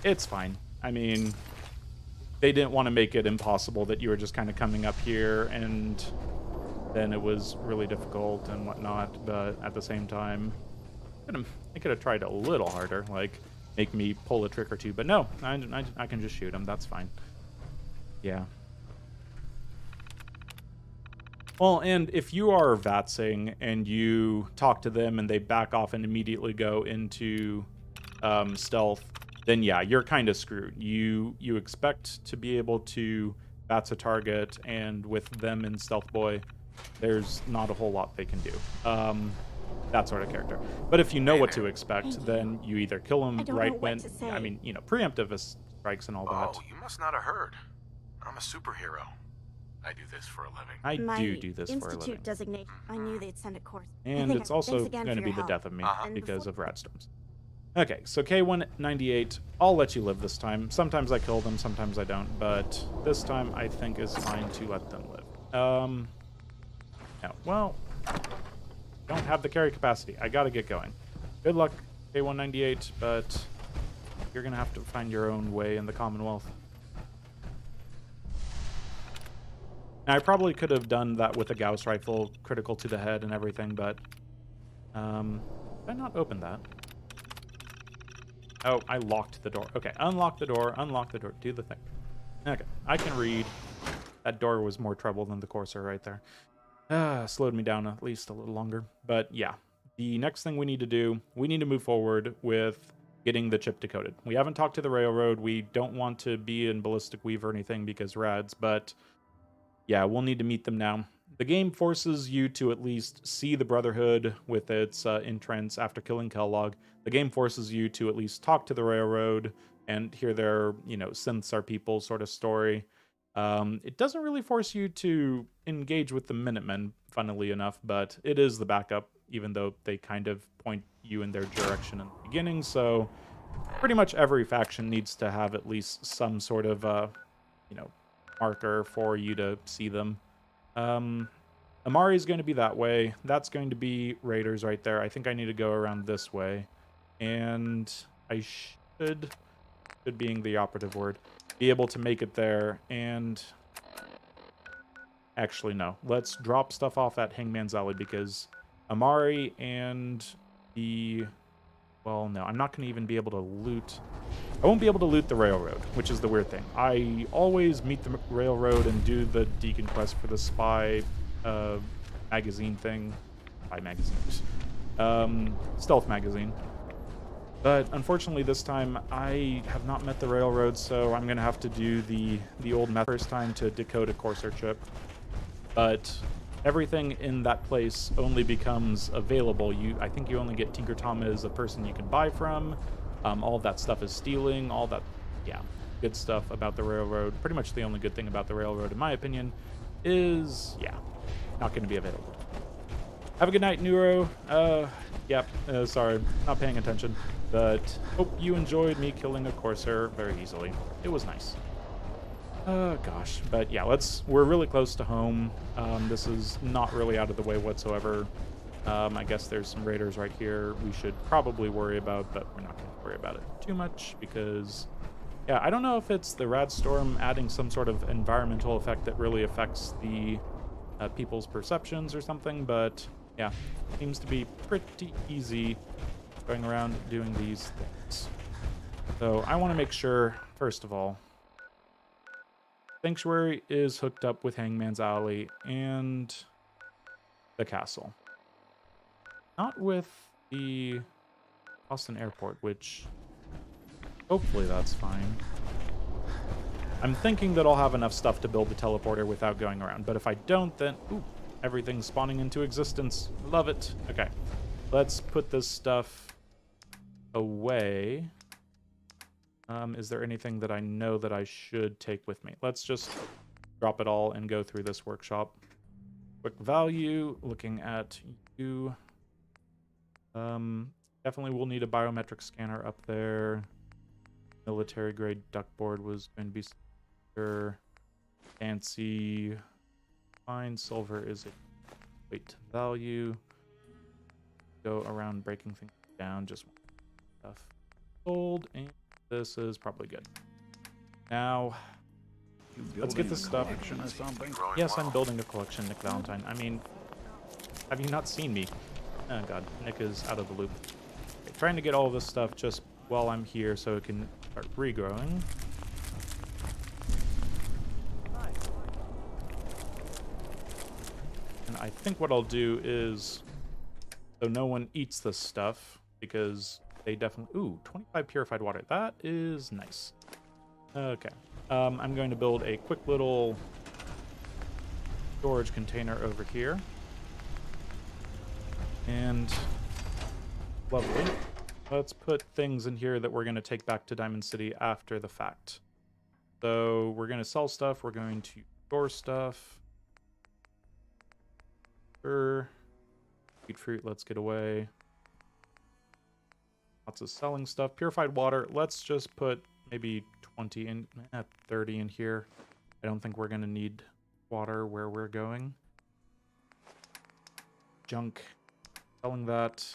it's fine. I mean, they didn't want to make it impossible that you were just kind of coming up here and then it was really difficult and whatnot, but at the same time, I could have tried a little harder, like make me pull a trick or two, but no, I can just shoot them. That's fine. Yeah. Well, and if you are vatsing and you talk to them and they back off and immediately go into stealth, then yeah, you're kind of screwed. You expect to be able to vats a target, and with them in Stealth Boy, there's not a whole lot they can do. That sort of character. But if you know what to expect, then you either kill them right when, I mean, you know, preemptive strikes and all that. Oh, you must not have heard. I'm a superhero. I do this for a living. I do this for a living. Institute designation. I knew they'd send a course. And it's also going to be the death of me because of Radstorms. Okay, so K198, I'll let you live this time. Sometimes I kill them, sometimes I don't, but this time I think is fine to let them live. Yeah, well, don't have the carry capacity. I gotta get going. Good luck, K198, but you're gonna have to find your own way in the Commonwealth. Now, I probably could have done that with a Gauss rifle, critical to the head and everything, but did I not open that? Oh, I locked the door. Okay, unlock the door, do the thing. Okay, I can read. That door was more trouble than the Corsair right there. Slowed me down at least a little longer. But yeah, the next thing we need to do, we need to move forward with getting the chip decoded. We haven't talked to the railroad. We don't want to be in Ballistic Weave or anything because rads, but yeah, we'll need to meet them now. The game forces you to at least see the Brotherhood with its entrance after killing Kellogg. The game forces you to at least talk to the railroad and hear their, you know, synths are people sort of story. It doesn't really force you to engage with the Minutemen, funnily enough, but it is the backup, even though they kind of point you in their direction in the beginning. So pretty much every faction needs to have at least some sort of, you know, marker for you to see them. Amari is going to be that way. That's going to be Raiders right there. I think I need to go around this way. And I should being the operative word, be able to make it there. And actually, no. Let's drop stuff off at Hangman's Alley because Amari and the... Well, no, I'm not going to even be able to loot... I won't be able to loot the railroad, which is the weird thing. I always meet the railroad and do the Deacon quest for the spy magazine thing. Spy magazines. Stealth magazine. But unfortunately this time I have not met the railroad, so I'm going to have to do the old method first time to decode a Corsair chip. But everything in that place only becomes available. I think you only get Tinker Tom as a person you can buy from. All of that stuff is stealing, all that, yeah. good stuff about the railroad, pretty much the only good thing about the railroad, in my opinion, is, yeah, not going to be available. Have a good night, Neuro. Yep, sorry, not paying attention. But hope you enjoyed me killing a Corsair very easily. It was nice. Oh, gosh. But yeah, we're really close to home. This is not really out of the way whatsoever. I guess there's some raiders right here we should probably worry about, but we're not going to worry about it too much because, yeah, I don't know if it's the Radstorm adding some sort of environmental effect that really affects the people's perceptions or something, but yeah, seems to be pretty easy going around doing these things. So I want to make sure, first of all, Sanctuary is hooked up with Hangman's Alley and the castle. Not with the Austin Airport, which hopefully that's fine. I'm thinking that I'll have enough stuff to build the teleporter without going around, but if I don't, then ooh, everything's spawning into existence. Love it. Okay, let's put this stuff away. Is there anything that I know that I should take with me? Let's just drop it all and go through this workshop. Quick value, looking at you. Definitely will need a biometric scanner up there. Military grade duckboard was going to be secure. Fancy. Fine, silver is a weight value. Go around breaking things down, just stuff. Gold, and this is probably good. Now, let's get this stuff. Yes, I'm building a collection, Nick Valentine. I mean, have you not seen me? Oh god, Nick is out of the loop. Okay, trying to get all of this stuff just while I'm here so it can start regrowing. And I think what I'll do is, so no one eats this stuff, because they definitely... Ooh, 25 purified water. That is nice. Okay. I'm going to build a quick little storage container over here. And lovely. Let's put things in here that we're going to take back to Diamond City after the fact. So we're going to sell stuff. We're going to store stuff. Sure. Eat fruit. Let's get away. Lots of selling stuff. Purified water. Let's just put maybe 20 in, 30 in here. I don't think we're going to need water where we're going. Junk. Selling that.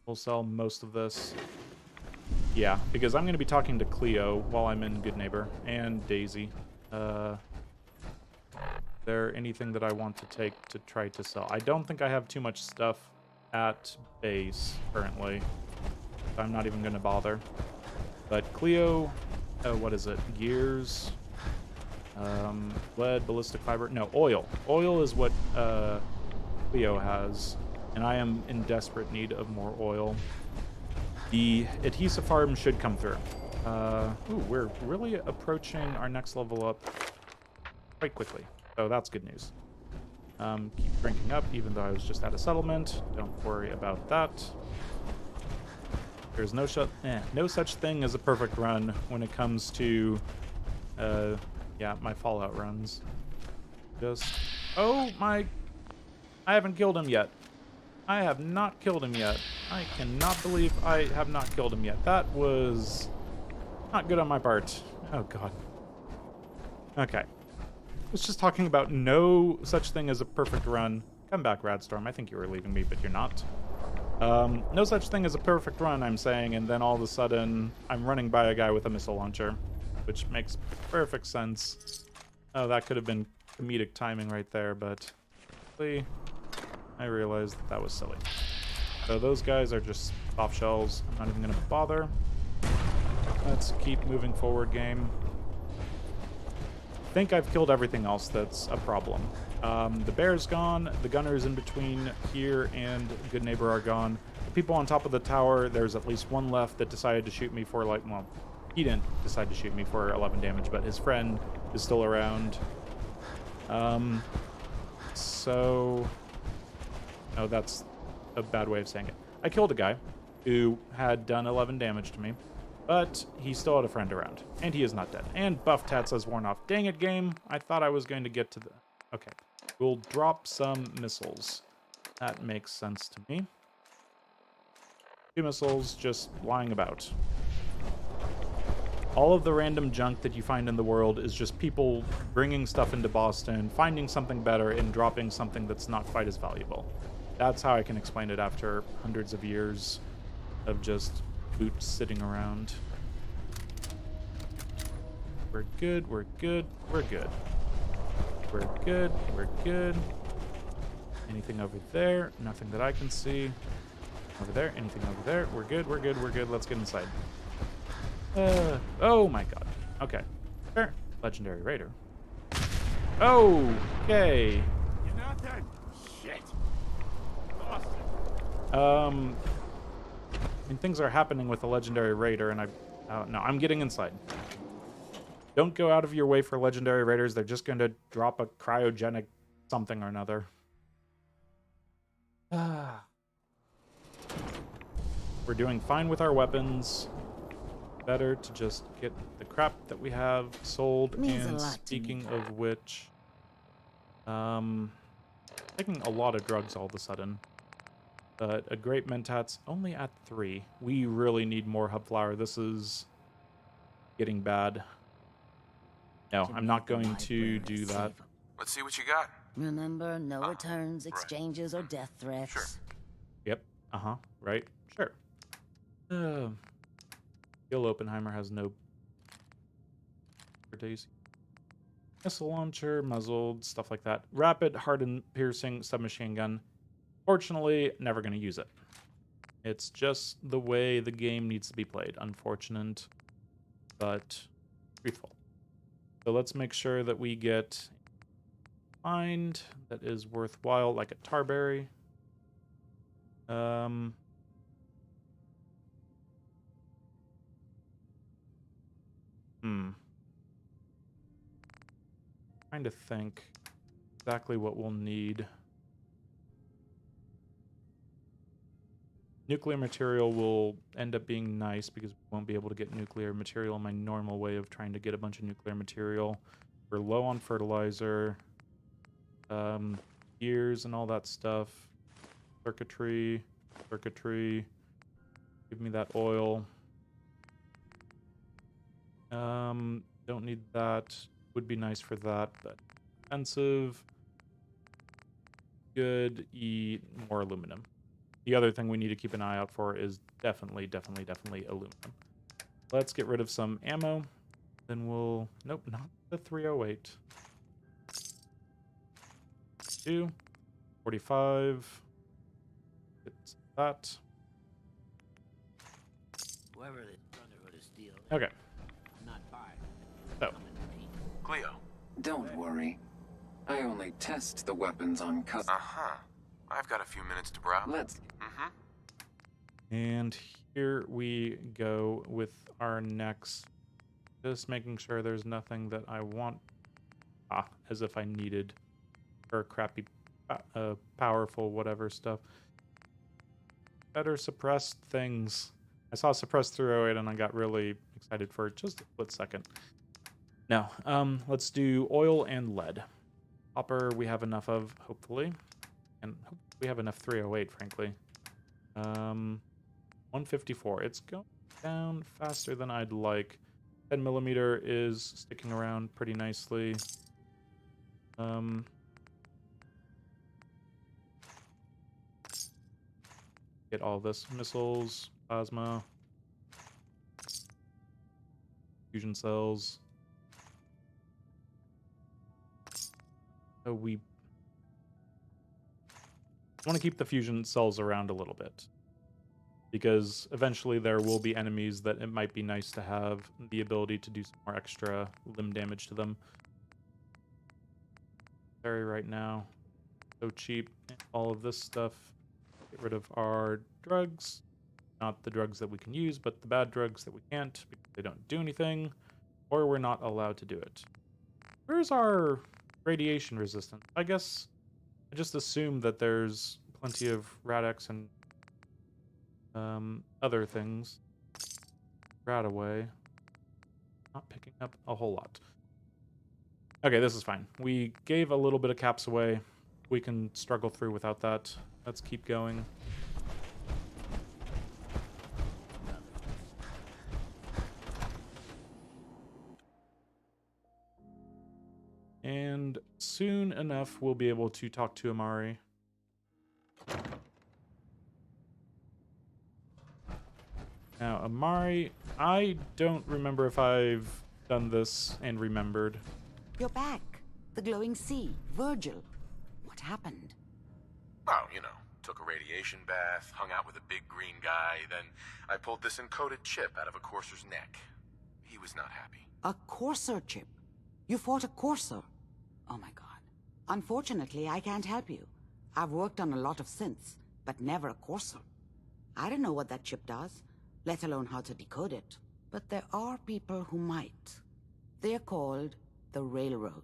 We'll sell most of this. Yeah, because I'm going to be talking to Cleo while I'm in Good Neighbor and Daisy. Is there anything that I want to take to try to sell? I don't think I have too much stuff at base currently. I'm not even going to bother. But Cleo, what is it? Gears, lead, ballistic fiber. No, oil. Oil is what Cleo has, and I am in desperate need of more oil. The adhesive farm should come through. Ooh, we're really approaching our next level up quite quickly. So that's good news. Keep drinking up, even though I was just at a settlement. Don't worry about that. There's no such thing as a perfect run when it comes to, yeah, my Fallout runs. Just, oh my, I haven't killed him yet. I have not killed him yet. I cannot believe I have not killed him yet. That was not good on my part. Oh god. Okay. I was just talking about no such thing as a perfect run. Come back, Radstorm. I think you were leaving me, but you're not. No such thing as a perfect run, I'm saying, and then all of a sudden, I'm running by a guy with a missile launcher, which makes perfect sense. Oh, that could have been comedic timing right there, but I realized that was silly. So those guys are just soft shells. I'm not even going to bother. Let's keep moving forward, game. I think I've killed everything else that's a problem. The bear's gone. The gunners in between here and Good Neighbor are gone. The people on top of the tower, there's at least one left that decided to shoot me for, like, well, he didn't decide to shoot me for 11 damage, but his friend is still around. So... Oh, that's a bad way of saying it. I killed a guy who had done 11 damage to me. But he still had a friend around, and he is not dead. And Buff Tats has worn off. Dang it, game. I thought I was going to get to the... Okay. We'll drop some missiles. That makes sense to me. 2 missiles just lying about. All of the random junk that you find in the world is just people bringing stuff into Boston, finding something better, and dropping something that's not quite as valuable. That's how I can explain it after hundreds of years of just loot sitting around. We're good, we're good, we're good. We're good, we're good. Anything over there? Nothing that I can see. Over there, anything over there? We're good, we're good, we're good. Let's get inside. Oh my god. Okay. Sure. Legendary Raider. Okay. You're not done. Shit. Lost it. I mean, things are happening with the Legendary Raider, and no, I'm getting inside. Don't go out of your way for Legendary Raiders. They're just going to drop a cryogenic something or another. We're doing fine with our weapons. Better to just get the crap that we have sold. Means a And lot to me. speaking of which, taking a lot of drugs all of a sudden. But a great mentats only at 3. We really need more hub flour. This is getting bad. No, I'm not going to do that. Let's see what you got. Remember, no returns, exchanges, or death threats. Sure. Yep. Uh-huh. Right. Sure. Gil Oppenheimer has no... Daisy. Missile launcher, muzzled, stuff like that. Rapid, hardened, piercing, submachine gun. Fortunately, never going to use it. It's just the way the game needs to be played. Unfortunate, but truthful. So let's make sure that we get find that is worthwhile, like a tarberry. Trying to think exactly what we'll need. Nuclear material will end up being nice because we won't be able to get nuclear material in my normal way of trying to get a bunch of nuclear material. We're low on fertilizer, gears and all that stuff. Circuitry. Give me that oil. Don't need that. Would be nice for that, but expensive. Good. Eat more aluminum. The other thing we need to keep an eye out for is definitely aluminum. Let's get rid of some ammo. Then we'll... Nope, not the 308. 2. 45. It's that. Whoever the Brotherhood is stealing, Okay. I'm not buying. So, Cleo. Don't worry. I only test the weapons on custom. Uh-huh. I've got a few minutes to browse. Let's... and here we go with our next. Just making sure there's nothing that I want. As if I needed or crappy, powerful whatever stuff. Better suppressed things. I saw suppressed 308 and I got really excited for it just a split second. Now, let's do oil and lead. Copper we have enough of, hopefully. And we have enough 308, frankly. 154. It's going down faster than I'd like. 10mm is sticking around pretty nicely. Get all this. Missiles, plasma, fusion cells. So we want to keep the fusion cells around a little bit, because eventually there will be enemies that it might be nice to have the ability to do some more extra limb damage to them. Sorry, right now, so cheap. All of this stuff. Get rid of our drugs. Not the drugs that we can use, but the bad drugs that we can't because they don't do anything, or we're not allowed to do it. Where's our radiation resistance? I guess I just assume that there's plenty of Rad-X and other things. Right away. Not picking up a whole lot. Okay, this is fine. We gave a little bit of caps away. We can struggle through without that. Let's keep going. And soon enough, we'll be able to talk to Amari. Now, Amari, I don't remember if I've done this and remembered. You're back. The glowing sea. Virgil. What happened? Oh, you know, took a radiation bath, hung out with a big green guy, then I pulled this encoded chip out of a courser's neck. He was not happy. A courser chip. You fought a courser. Oh my god. Unfortunately, I can't help you. I've worked on a lot of synths, but never a courser. I don't know what that chip does, let alone how to decode it. But there are people who might. They're called the Railroad.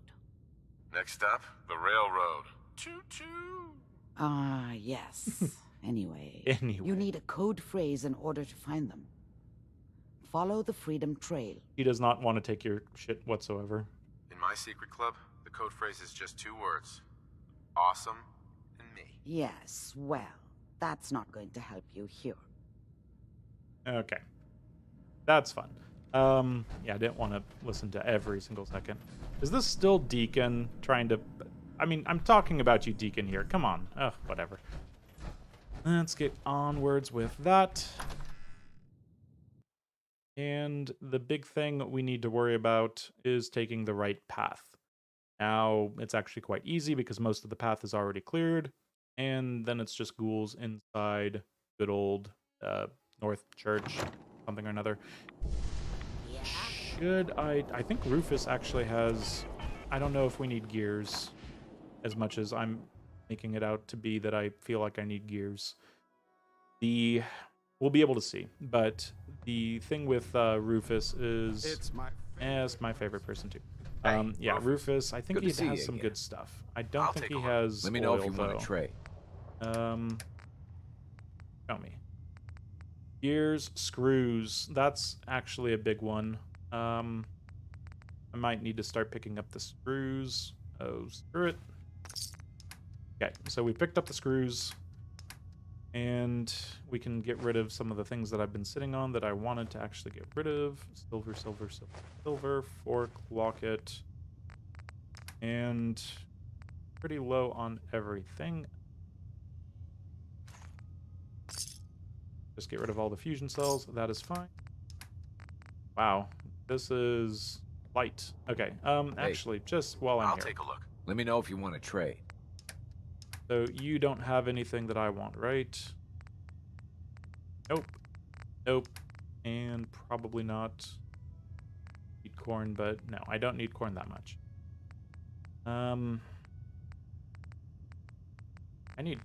Next stop, the railroad. Choo-choo! Ah, yes. Anyway, Anyway. you need a code phrase in order to find them. Follow the Freedom Trail. He does not want to take your shit whatsoever. In my secret club, the code phrase is just 2 words. Awesome and me. Yes, well, that's not going to help you here. Okay. That's fun. Yeah, I didn't want to listen to every single second. Is this still Deacon trying to... I mean, I'm talking about you, Deacon, here. Come on. Ugh, whatever. Let's get onwards with that. And the big thing we need to worry about is taking the right path. Now, it's actually quite easy because most of the path is already cleared. And then it's just ghouls inside good old North Church, something or another. Yeah? Should I think Rufus actually has... I don't know if we need gears as much as I'm making it out to be that I feel like I need gears. We'll be able to see, but the thing with Rufus is... It's my favorite person too. Hey, Yeah, Rufus. Rufus, I think Good to he see has you some again. good stuff. I don't I'll think take he a look. has Let me know oil, if you want though. a tray. Show me. Gears, screws. That's actually a big one. I might need to start picking up the screws. Oh, screw it. Okay, so we picked up the screws. And we can get rid of some of the things that I've been sitting on that I wanted to actually get rid of. Silver, silver, silver, silver. Fork, locket. And pretty low on everything. Just get rid of all the fusion cells. That is fine. Wow. This is light. Okay. Actually, just while I'm I'll here. take a look. Let me know if you want a tray. So you don't have anything that I want, right? Nope. Nope. And probably not need corn, but no, I don't need corn that much. I need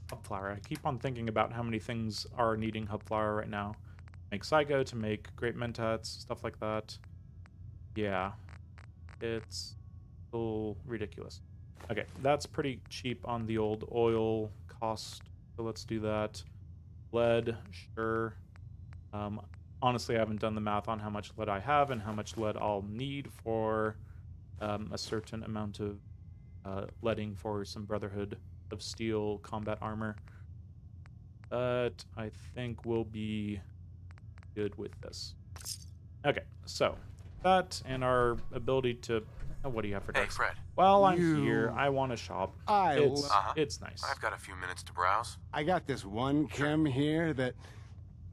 hub flour. I keep on thinking about how many things are needing hub flour right now. Make Psycho, to make great mentats, stuff like that. Yeah. It's a little ridiculous. Okay, that's pretty cheap on the old oil cost, so let's do that. Lead, sure. Honestly, I haven't done the math on how much lead I have and how much lead I'll need for a certain amount of leading for some Brotherhood of Steel combat armor. But I think we'll be good with this. Okay, so that and our ability to... Oh, what do you have for Hey, Dex? Fred. While I'm You- here, I want to shop. I It's, Uh-huh. it's nice. I've got a few minutes to browse. I got this one chem here that...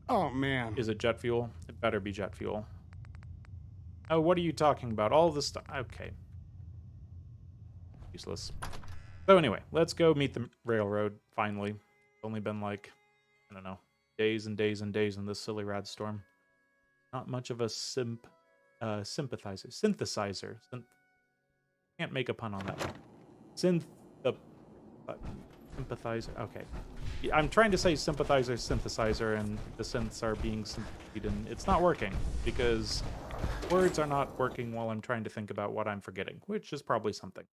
Oh, man. Is it jet fuel? It better be jet fuel. Oh, what are you talking about? All this stuff. Okay. Useless. So anyway, let's go meet the railroad, finally. It's only been like, I don't know, days and days and days in this silly Radstorm. Not much of a synthesizer. Can't make a pun on that. Sympathizer. Okay. I'm trying to say sympathizer, synthesizer, and the synths are being synthed, and it's not working because words are not working while I'm trying to think about what I'm forgetting, which is probably something.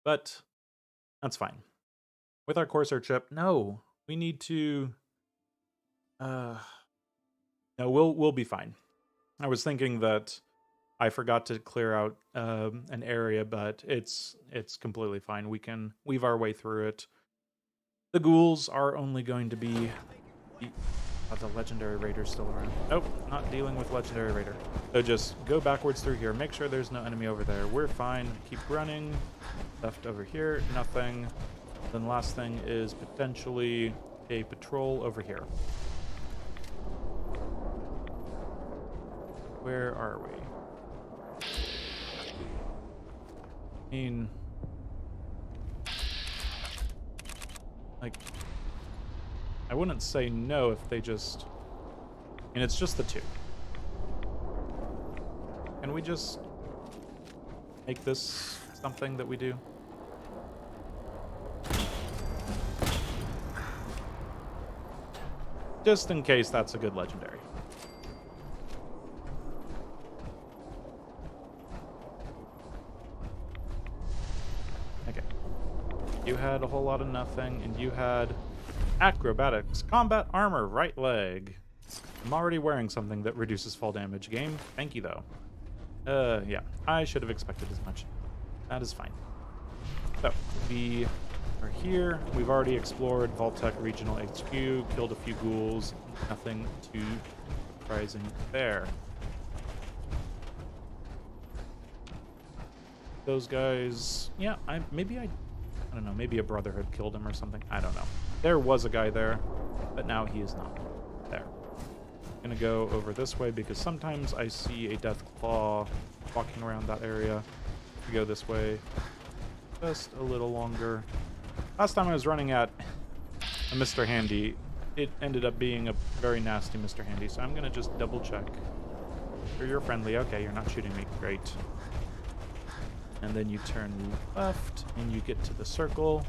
But that's fine. With our Corsair chip, no, we need to No, we'll be fine. I was thinking that I forgot to clear out an area, but it's completely fine. We can weave our way through it. The ghouls are only going to be the legendary raider's still around. Nope, not dealing with legendary raider. So just go backwards through here. Make sure there's no enemy over there. We're fine. Keep running. Left over here, nothing. Then last thing is potentially a patrol over here. Where are we? I mean, like, I wouldn't say no if they just... And it's just the two. Can we just make this something that we do? Just in case that's a good legendary. Okay. You had a whole lot of nothing, and you had acrobatics, combat armor, right leg. I'm already wearing something that reduces fall damage. Game, thank you though. Yeah, I should have expected as much. That is fine. So, we are here. We've already explored Vault-Tec Regional HQ, killed a few ghouls. Nothing too surprising there. Those guys, yeah, maybe I don't know, maybe a Brotherhood killed him or something. I don't know. There was a guy there, but now he is not there. I'm gonna go over this way because sometimes I see a Deathclaw walking around that area. We go this way just a little longer. Last time I was running at a Mr. Handy, it ended up being a very nasty Mr. Handy, so I'm gonna just double check. You're friendly. Okay, you're not shooting me. Great. And then you turn left and you get to the circle.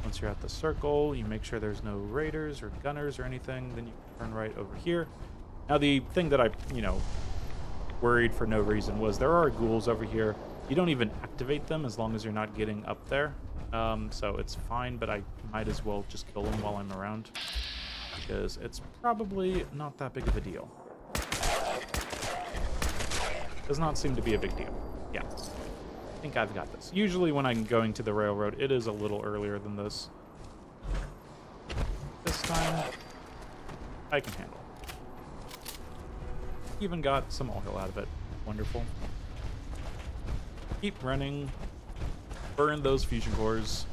Once you're at the circle, you make sure there's no raiders or gunners or anything. Then you turn right over here. Now the thing that I, worried for no reason was there are ghouls over here. You don't even activate them as long as you're not getting up there. So it's fine, but I might as well just kill them while I'm around because it's probably not that big of a deal. Does not seem to be a big deal. Yeah. I think I've got this. Usually when I'm going to the railroad, it is a little earlier than this. This time, I can handle. Even got some oil out of it. Wonderful. Keep running. Burn those fusion cores.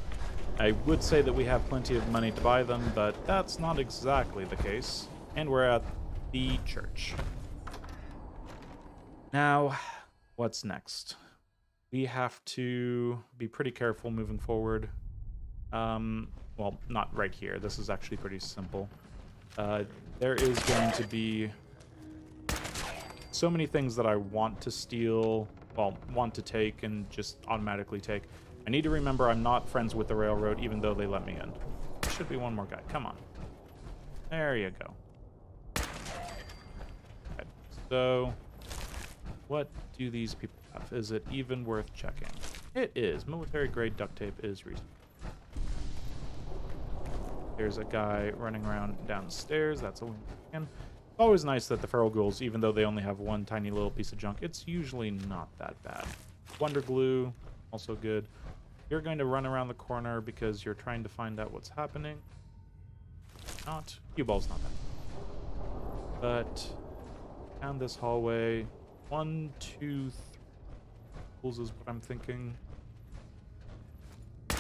I would say that we have plenty of money to buy them, but that's not exactly the case. And we're at the church. Now, what's next? We have to be pretty careful moving forward. Well, not right here. This is actually pretty simple. There is going to be so many things that I want to steal, well, want to take and just automatically take. I need to remember I'm not friends with the railroad, even though they let me in. There should be one more guy. Come on. There you go. Okay, so what do these people have? Is it even worth checking? It is. Military grade duct tape is reasonable. There's a guy running around downstairs. That's a win. It's always nice that the feral ghouls, even though they only have one tiny little piece of junk, it's usually not that bad. Wonder glue, also good. You're going to run around the corner because you're trying to find out what's happening. Not. Cue ball's not bad. But down this hallway, 1, 2, 3 ghouls is what I'm thinking.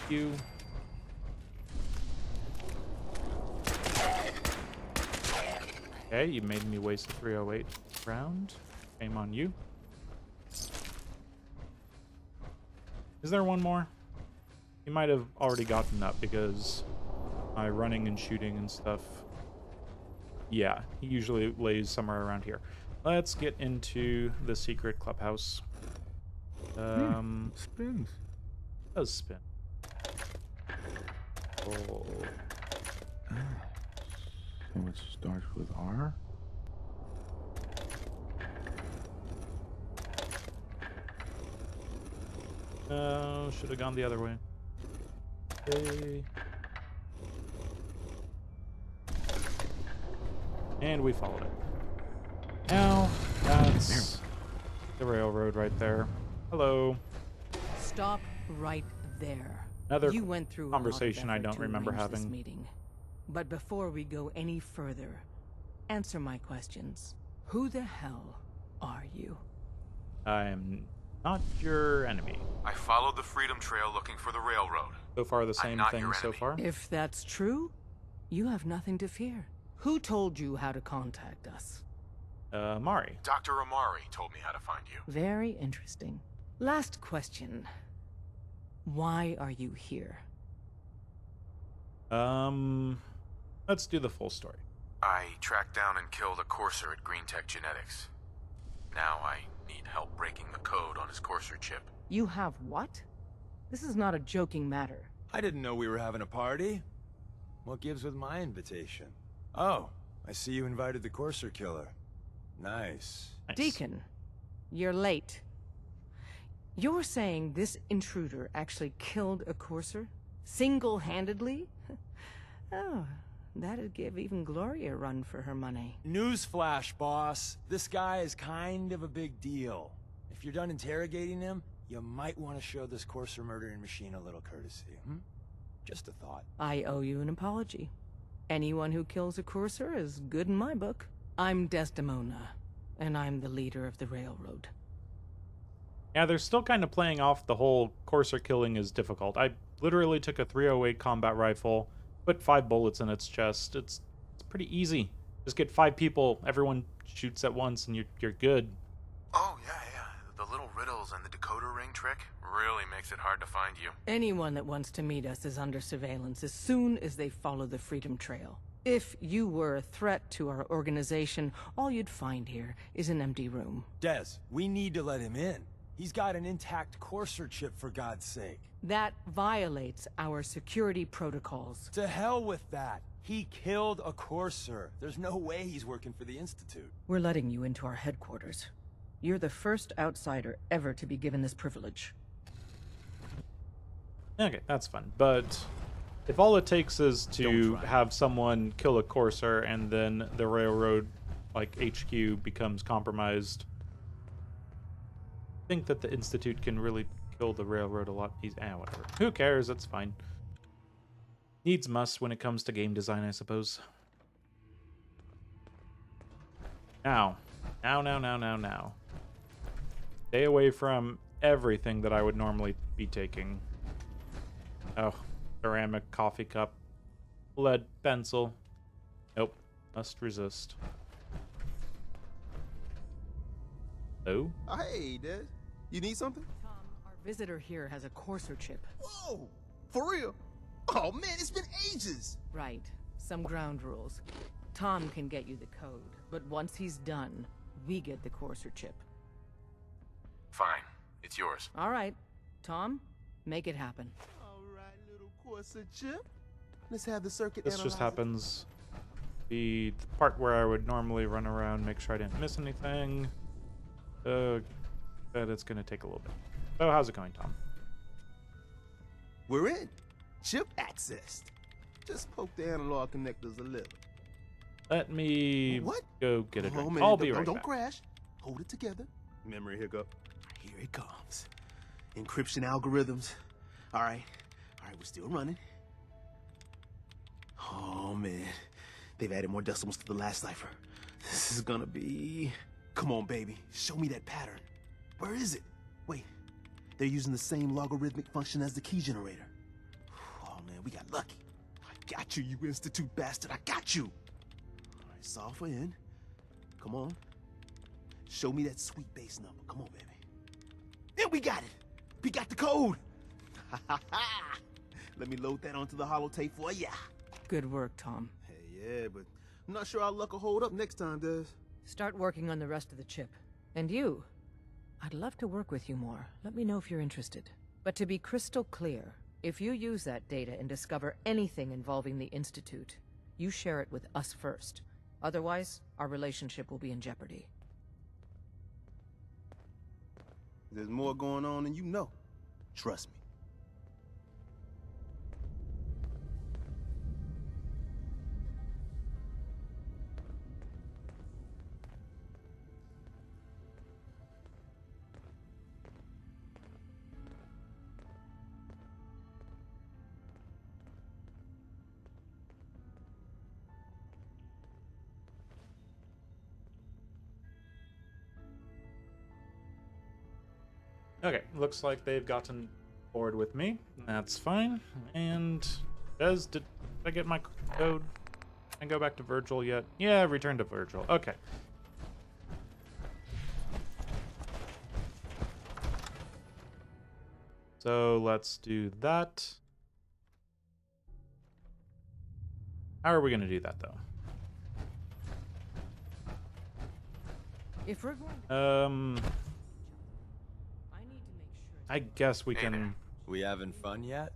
You. Okay, you made me waste a 308 round. Shame on you. Is there one more? He might have already gotten up because my running and shooting and stuff. Yeah, he usually lays somewhere around here. Let's get into the secret clubhouse. Spins. It does spin. Oh. So it starts with R. Should have gone the other way. Okay. And we followed it. Now, that's the railroad right there. Hello. Stop right there. Another You went through conversation a lot I of don't effort to remember arrange this having. meeting. But before we go any further, answer my questions. Who the hell are you? I'm not your enemy. I followed the Freedom Trail looking for the railroad. So far, the same not thing your so enemy. far. If that's true, you have nothing to fear. Who told you how to contact us? Mari. Dr. Amari told me how to find you. Very interesting. Last question. Why are you here? Let's do the full story. I tracked down and killed a courser at Green Tech Genetics. Now I need help breaking the code on his courser chip. You have what? This is not a joking matter. I didn't know we were having a party. What gives with my invitation? Oh, I see you invited the courser killer. Nice. Nice. Deacon, you're late. You're saying this intruder actually killed a courser? Single-handedly? Oh, that'd give even Gloria a run for her money. Newsflash, boss. This guy is kind of a big deal. If you're done interrogating him, you might want to show this courser murdering machine a little courtesy, Just a thought. I owe you an apology. Anyone who kills a courser is good in my book. I'm Desdemona, and I'm the leader of the railroad. Yeah, they're still kind of playing off the whole courser killing is difficult. I literally took a 308 combat rifle, put 5 bullets in its chest. It's pretty easy. Just get 5 people, everyone shoots at once, and you're good. Oh, yeah. The little riddles and the decoder ring trick really makes it hard to find you. Anyone that wants to meet us is under surveillance as soon as they follow the Freedom Trail. If you were a threat to our organization, all you'd find here is an empty room. Des, we need to let him in. He's got an intact courser chip, for God's sake. That violates our security protocols. To hell with that. He killed a courser. There's no way he's working for the Institute. We're letting you into our headquarters. You're the first outsider ever to be given this privilege. Okay, that's fun. But if all it takes is to have someone kill a courser and then the railroad, like HQ, becomes compromised, I think that the Institute can really kill the railroad a lot easier. Whatever. Who cares? That's fine. Needs must when it comes to game design, I suppose. Now. Stay away from everything that I would normally be taking. Oh, ceramic coffee cup. Lead pencil. Nope. Must resist. Oh? Hey, Des. You need something? Tom, our visitor here has a courser chip. Whoa! For real? Oh, man, it's been ages! Right. Some ground rules. Tom can get you the code, but once he's done, we get the courser chip. Fine. It's yours. All right. Tom, make it happen. All right, little courser chip. Let's have the circuit This just analyzer. happens. The part where I would normally run around, make sure I didn't miss anything. But it's gonna take a little bit. So how's it going, Tom? We're in. Chip accessed. Just poke the analog connectors a little. Let me What? go get a drink. Oh, man, I'll be right don't back. crash. Hold it together. Memory hiccup. Here it comes. Encryption algorithms. All right, we're still running. Oh, man. They've added more decimals to the last cipher. This is gonna be... Come on, baby. Show me that pattern. Where is it? Wait. They're using the same logarithmic function as the key generator. Oh, man, we got lucky. I got you, you Institute bastard. I got you. All right, solve for n. Come on. Show me that sweet base number. Come on, baby. Yeah, we got it. We got the code. Let me load that onto the holotape for ya. Good work, Tom. Hey, yeah, but I'm not sure our luck will hold up next time, Des. Start working on the rest of the chip. And you, I'd love to work with you more. Let me know if you're interested. But to be crystal clear, if you use that data and discover anything involving the Institute, you share it with us first. Otherwise, our relationship will be in jeopardy. There's more going on than you know. Trust me. Okay, looks like they've gotten bored with me. That's fine. And did I get my code? Can I go back to Virgil yet? Yeah, return to Virgil. Okay. So let's do that. How are we going to do that, though? If we're going to... I need to make sure... I guess we can... We having fun yet?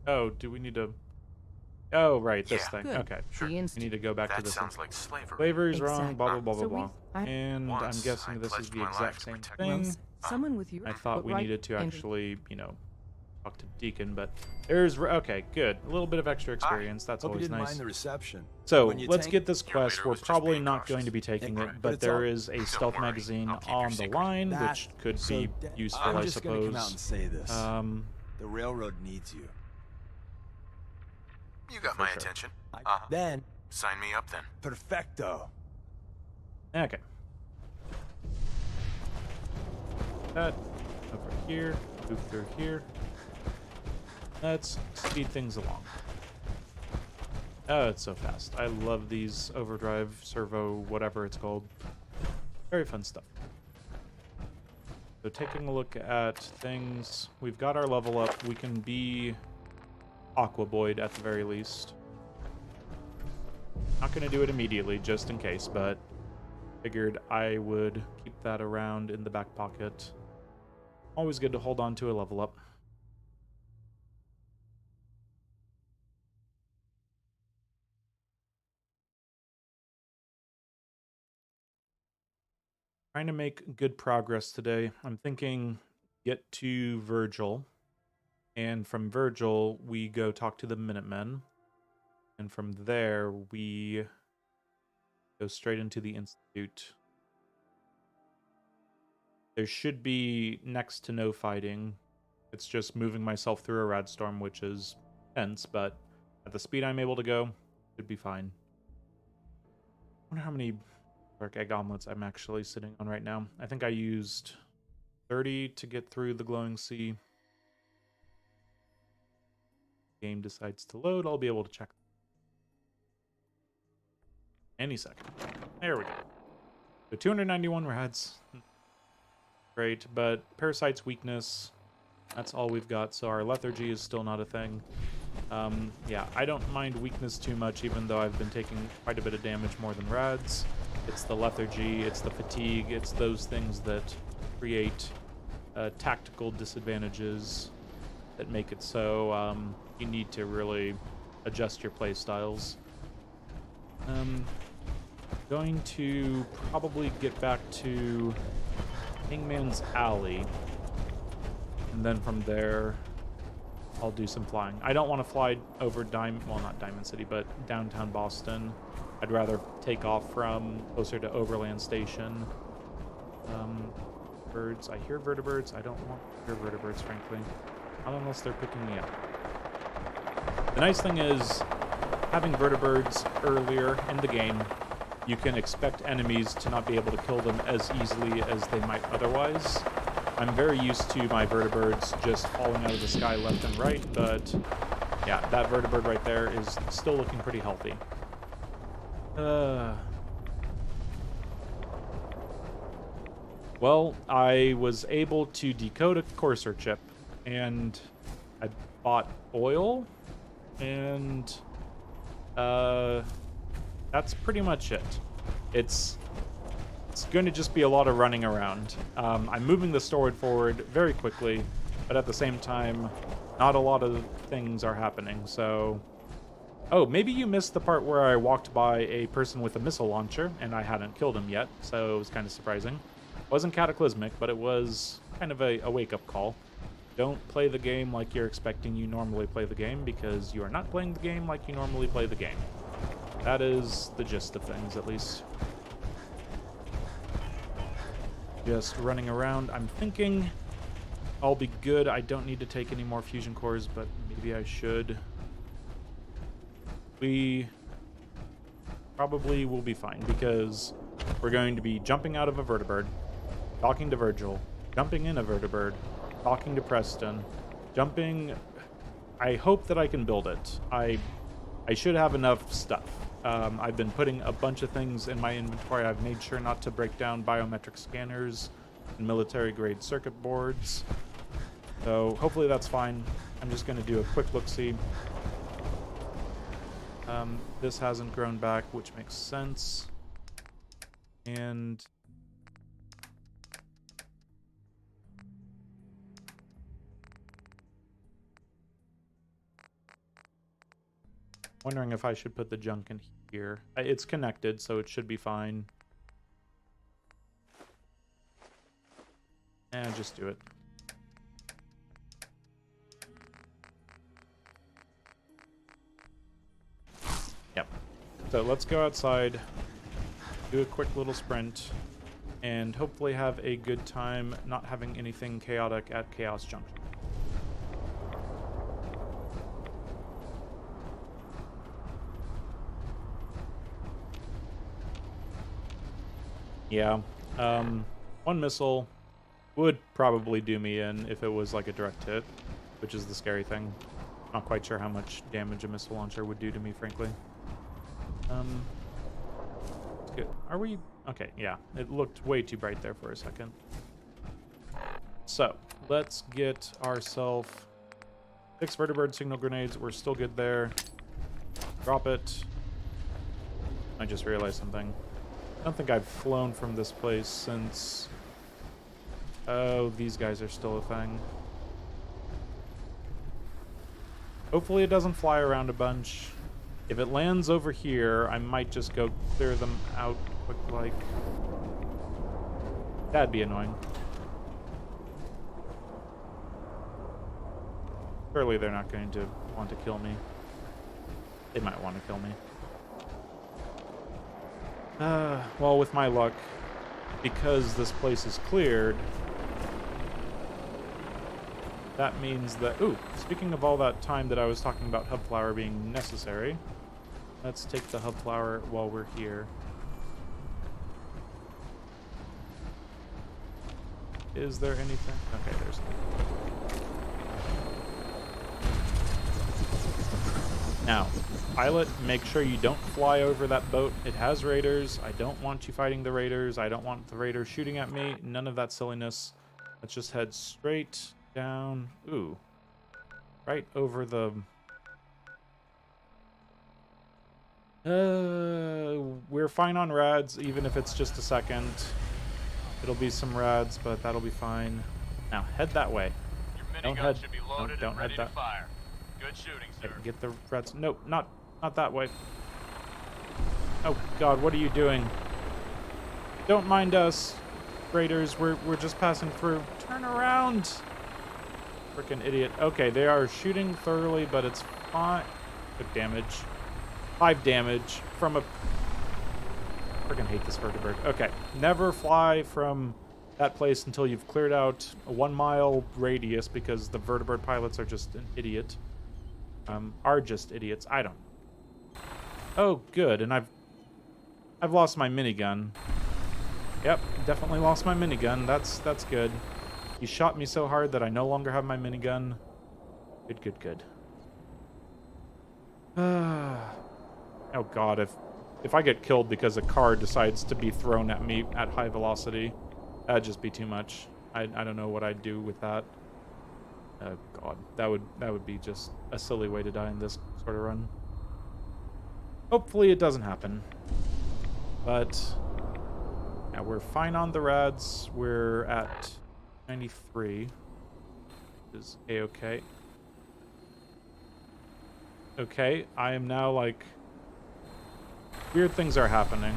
Oh, do we need to... Oh, right, this Yeah. thing. Good. Okay. Sure. We need to go back to That this sounds thing. like slavery. Slavery's wrong, Exactly. blah, blah, blah, blah, So blah. And I'm Once guessing I this is pledged the my life exact to same protect thing. someone with you... I thought we right needed to and- actually, you know, talk to Deacon, but there's... Okay, good. A little bit of extra experience. That's Hope you always didn't nice. mind the reception. So, When you let's tank- get this Your quest. leader We're was just probably being not going to be cautious. taking Right. it, But but it's all- there is a Don't stealth worry. magazine I'll keep your on the secret. line, That- which could so be da- useful, I'm I just gonna come out and suppose. say this. The railroad needs you. You got For my sure. attention. Then, Sign me up then. perfecto. Okay. That over here, move through here. Let's speed things along. Oh, it's so fast. I love these overdrive, servo, whatever it's called. Very fun stuff. So taking a look at things, we've got our level up. We can be Aqua Boyd at the very least. Not going to do it immediately, just in case, but figured I would keep that around in the back pocket. Always good to hold on to a level up. Trying to make good progress today. I'm thinking get to Virgil, and from Virgil we go talk to the Minutemen, and from there we go straight into the Institute. There should be next to no fighting. It's just moving myself through a Radstorm, which is tense, but at the speed I'm able to go, should be fine. I wonder how many dark egg omelets I'm actually sitting on right now. I think I used 30 to get through the glowing sea. Game decides to load, I'll be able to check any second. There we go. So 291 rads. Great, but Parasite's weakness, that's all we've got, so our lethargy is still not a thing. Yeah, I don't mind weakness too much, even though I've been taking quite a bit of damage more than rads. It's the lethargy, it's the fatigue, it's those things that create tactical disadvantages that make it so you need to really adjust your play styles. Going to probably get back to Hangman's Alley, and then from there I'll do some flying. I don't want to fly over not Diamond City, but downtown Boston. I'd rather take off from closer to Overland Station. Birds. I hear vertibirds. I don't want to hear vertibirds, frankly. Not unless they're picking me up. The nice thing is, having vertibirds earlier in the game, you can expect enemies to not be able to kill them as easily as they might otherwise. I'm very used to my vertibirds just falling out of the sky left and right, but yeah, that vertibird right there is still looking pretty healthy. Well, I was able to decode a Courser chip, and I bought oil, and that's pretty much it. It's going to just be a lot of running around. I'm moving the story forward very quickly, but at the same time, not a lot of things are happening, so... Oh, maybe you missed the part where I walked by a person with a missile launcher, and I hadn't killed him yet, so it was kind of surprising. Wasn't cataclysmic, but it was kind of a wake-up call. Don't play the game like you're expecting you normally play the game, because you are not playing the game like you normally play the game. That is the gist of things, at least. Just running around. I'm thinking I'll be good. I don't need to take any more fusion cores, but maybe I should. We probably will be fine, because we're going to be jumping out of a vertibird. talking to Virgil, jumping in a vertibird, talking to Preston, jumping... I hope that I can build it. I should have enough stuff. I've been putting a bunch of things in my inventory. I've made sure not to break down biometric scanners and military-grade circuit boards. So hopefully that's fine. I'm just going to do a quick look-see. This hasn't grown back, which makes sense. And... wondering if I should put the junk in here. It's connected, so it should be fine. And just do it. Yep. So let's go outside, do a quick little sprint, and hopefully have a good time not having anything chaotic at Chaos Junction. Yeah, one missile would probably do me in if it was like a direct hit, which is the scary thing. Not quite sure how much damage a missile launcher would do to me, frankly. Good. Are we... okay, yeah. It looked way too bright there for a second. So, let's get ourselves 6 vertibird signal grenades. We're still good there. Drop it. I just realized something. I don't think I've flown from this place since... oh, these guys are still a thing. Hopefully it doesn't fly around a bunch. If it lands over here, I might just go clear them out quick like. That'd be annoying. Surely they're not going to want to kill me. They might want to kill me. Well, with my luck, because this place is cleared, that means that... ooh, speaking of all that time that I was talking about hub flower being necessary, let's take the hub flower while we're here. Is there anything? Okay, there's nothing. Now, pilot, make sure you don't fly over that boat. It has raiders. I don't want you fighting the raiders. I don't want the raiders shooting at me. None of that silliness. Let's just head straight down. Ooh. Right over the... we're fine on rads, even if it's just a second. It'll be some rads, but that'll be fine. Now, head that way. Your Don't minigun head. should be loaded Don't and head ready that. to fire. Good shooting, sir. Get the rats. Nope, not that way. Oh God, what are you doing? Don't mind us, raiders. We're just passing through. Turn around. Freaking idiot. Okay, they are shooting thoroughly, but it's fine. Good damage. 5 damage from a... freaking hate this vertibird. Okay, never fly from that place until you've cleared out a 1-mile radius, because the vertibird pilots are just an idiot. Are just idiots. I don't. Oh, good. And I've lost my minigun. Yep, definitely lost my minigun. That's good. He shot me so hard that I no longer have my minigun. Good. Oh God, if I get killed because a car decides to be thrown at me at high velocity, that'd just be too much. I don't know what I'd do with that. Oh God, that would be just a silly way to die in this sort of run. Hopefully it doesn't happen. But yeah, we're fine on the rads. We're at 93, which is a-okay. Okay, I am now like... weird things are happening.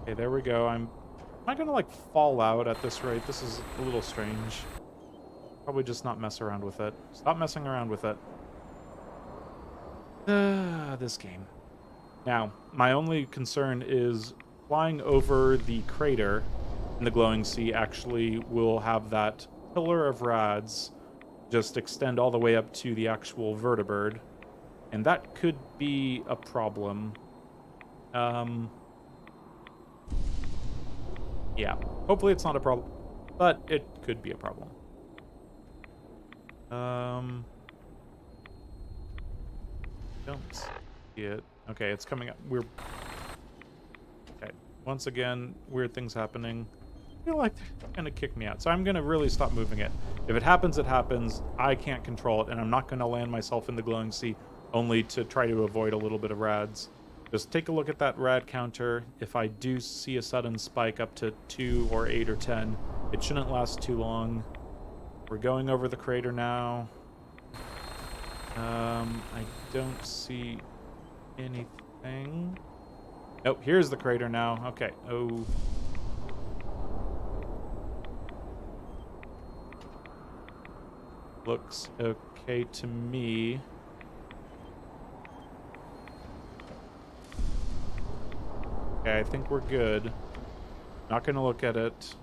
Okay, there we go. Am I gonna like fall out at this rate? This is a little strange. Probably just not mess around with it. Stop messing around with it. This game. Now, my only concern is flying over the crater in the glowing sea actually will have that pillar of rads just extend all the way up to the actual vertibird. And that could be a problem. Yeah, hopefully it's not a problem, but it could be a problem. Don't see it. Okay, it's coming up. We're... Okay, once again, weird things happening. I feel like they're gonna kick me out, so I'm gonna really stop moving it. If it happens, it happens. I can't control it, and I'm not gonna land myself in the glowing sea only to try to avoid a little bit of rads. Just take a look at that rad counter. If I do see a sudden spike up to 2 or 8 or 10, it shouldn't last too long. We're going over the crater now. I don't see anything. Oh, here's the crater now. Okay. Oh. Looks okay to me. Okay, I think we're good. Not gonna look at it.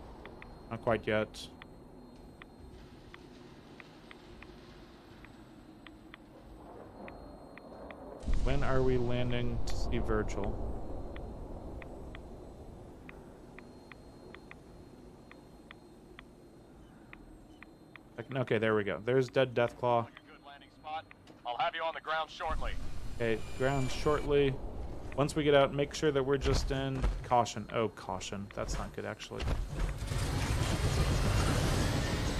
Not quite yet. When are we landing to see Virgil? Okay, there we go. There's dead Deathclaw. Good landing spot. I'll have you on the ground shortly. Okay, ground shortly. Once we get out, make sure that we're just in caution. Oh, caution. That's not good, actually.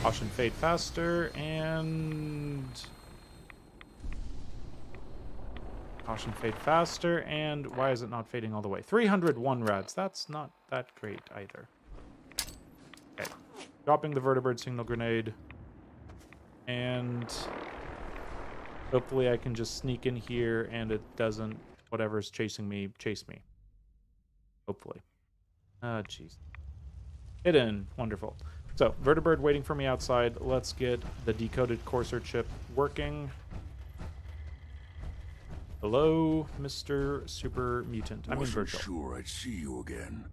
Caution, fade faster, and... Caution, fade faster, and why is it not fading all the way? 301 rads. That's not that great either. Okay. Dropping the vertibird signal grenade. And hopefully I can just sneak in here and it doesn't, whatever's chasing me, chase me. Hopefully. Ah, jeez. Hidden. Wonderful. So, vertibird waiting for me outside. Let's get the decoded courser chip working. Hello, Mr. Super Mutant. I mean Virgil. Sure I'd see you again.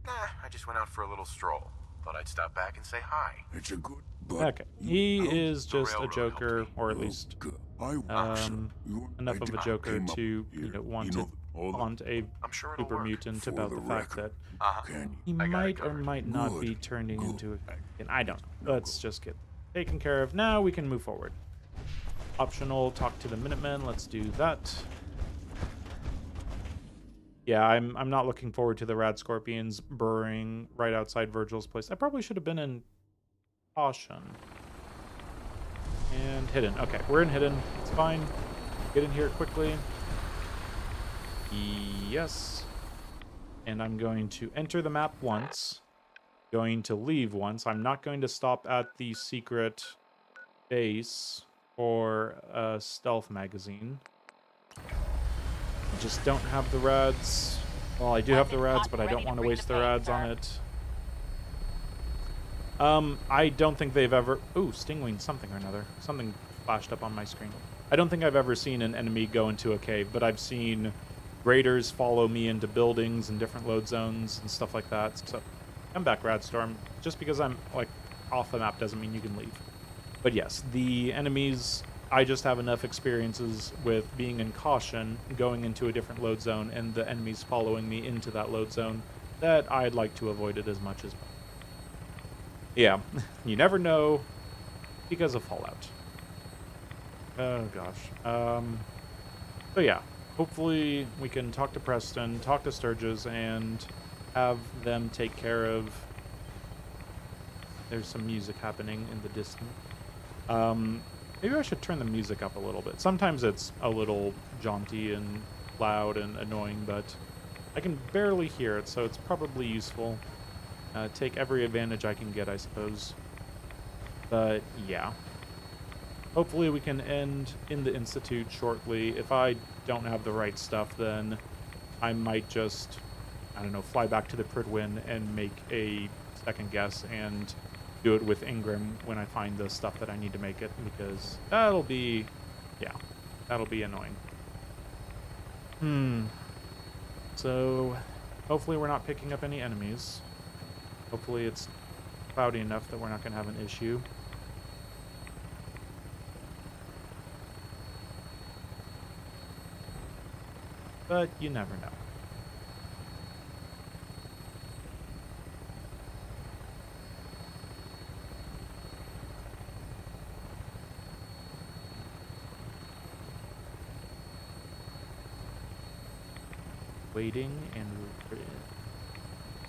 Nah, I just went out for a little stroll. Thought I'd stop back and say hi. It's a good... Okay, he is just a joker, or at least enough of a joker to, you know, want to haunt a super mutant about the fact that he might or might not be turning into and I don't know. Let's just get taken care of. Now we can move forward. Optional, talk to the Minutemen. Let's do that. Yeah, I'm not looking forward to the rad scorpions burrowing right outside Virgil's place. I probably should have been in caution. And hidden. Okay, we're in hidden. It's fine. Get in here quickly. Yes. And I'm going to enter the map once. Going to leave once. I'm not going to stop at the secret base for a stealth magazine. I just don't have the rads. Well, I do have the rads, but I don't want to waste the rads on it. I don't think they've ever... Ooh, stingwing something or another. Something flashed up on my screen. I don't think I've ever seen an enemy go into a cave, but I've seen raiders follow me into buildings and different load zones and stuff like that. So, come back, Radstorm. Just because I'm, like, off the map doesn't mean you can leave. But yes, the enemies... I just have enough experiences with being in caution, going into a different load zone, and the enemies following me into that load zone, that I'd like to avoid it as much as possible. Yeah, you never know because of Fallout. Oh gosh. So yeah, hopefully we can talk to Preston, talk to Sturgis, and have them take care of... There's some music happening in the distance. Maybe I should turn the music up a little bit. Sometimes it's a little jaunty and loud and annoying, but I can barely hear it, so it's probably useful. Take every advantage I can get, I suppose. But, yeah. Hopefully we can end in the Institute shortly. If I don't have the right stuff, then I might just, I don't know, fly back to the Pridwin and make a second guess and do it with Ingram when I find the stuff that I need to make it, because that'll be, yeah, that'll be annoying. So, hopefully we're not picking up any enemies. Hopefully it's cloudy enough that we're not going to have an issue. But you never know. waiting, and we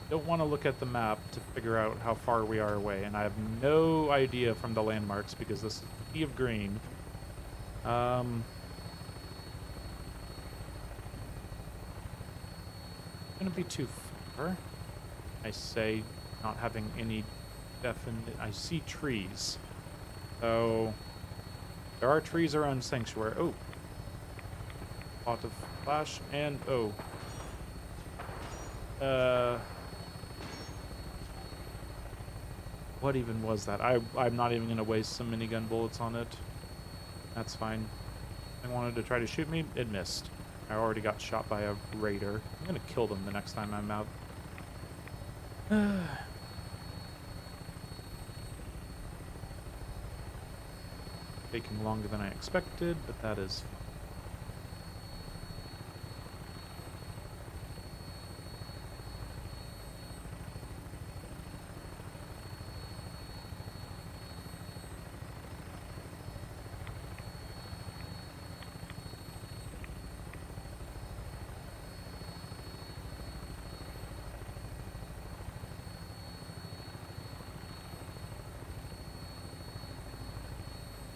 don't want to look at the map to figure out how far we are away, and I have no idea from the landmarks because this is a sea of green. Gonna be too far. I say, not having any definite. I see trees, so there are trees around Sanctuary. Oh, lot of flash and oh. What even was that? I'm not even gonna waste some minigun bullets on it. That's fine. I wanted to try to shoot me. It missed. I already got shot by a raider. I'm gonna kill them the next time I'm out. Taking longer than I expected, but that is fine.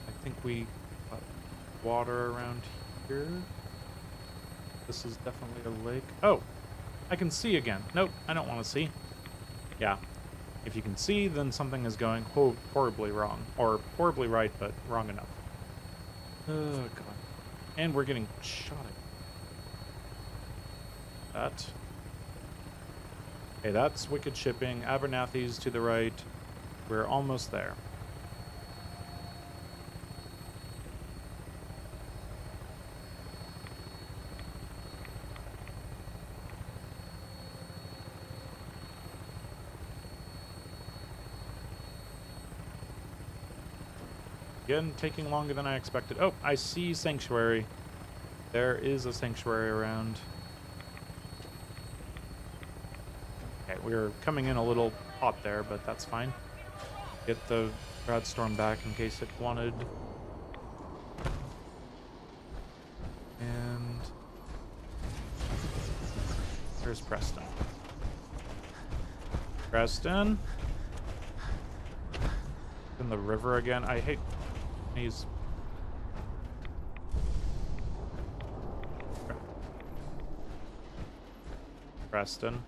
I think we got water around here. This is definitely a lake. Oh, I can see again. Nope, I don't want to see. Yeah, if you can see, then something is going horribly wrong. Or horribly right, but wrong enough. Oh, God. And we're getting shot at. That. Okay, that's Wicked Shipping. Abernathy's to the right. We're almost there. Again, taking longer than I expected. Oh, I see Sanctuary. There is a Sanctuary around. Okay, we're coming in a little hot there, but that's fine. Get the Radstorm back in case it wanted. And there's Preston. Preston? In the river again. I hate these. Preston.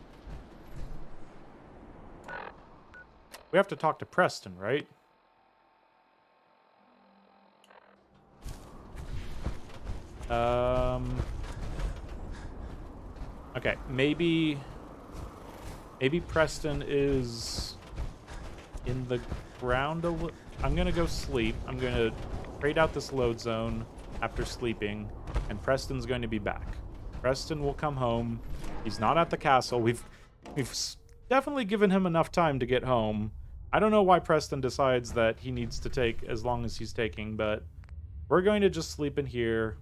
We have to talk to Preston, right? Okay, maybe Preston is in the ground a little. I'm gonna go sleep. I'm gonna trade out this load zone after sleeping, and Preston's going to be back. Preston will come home. He's not at the castle. We've definitely given him enough time to get home. I don't know why Preston decides that he needs to take as long as he's taking, but we're going to just sleep in here.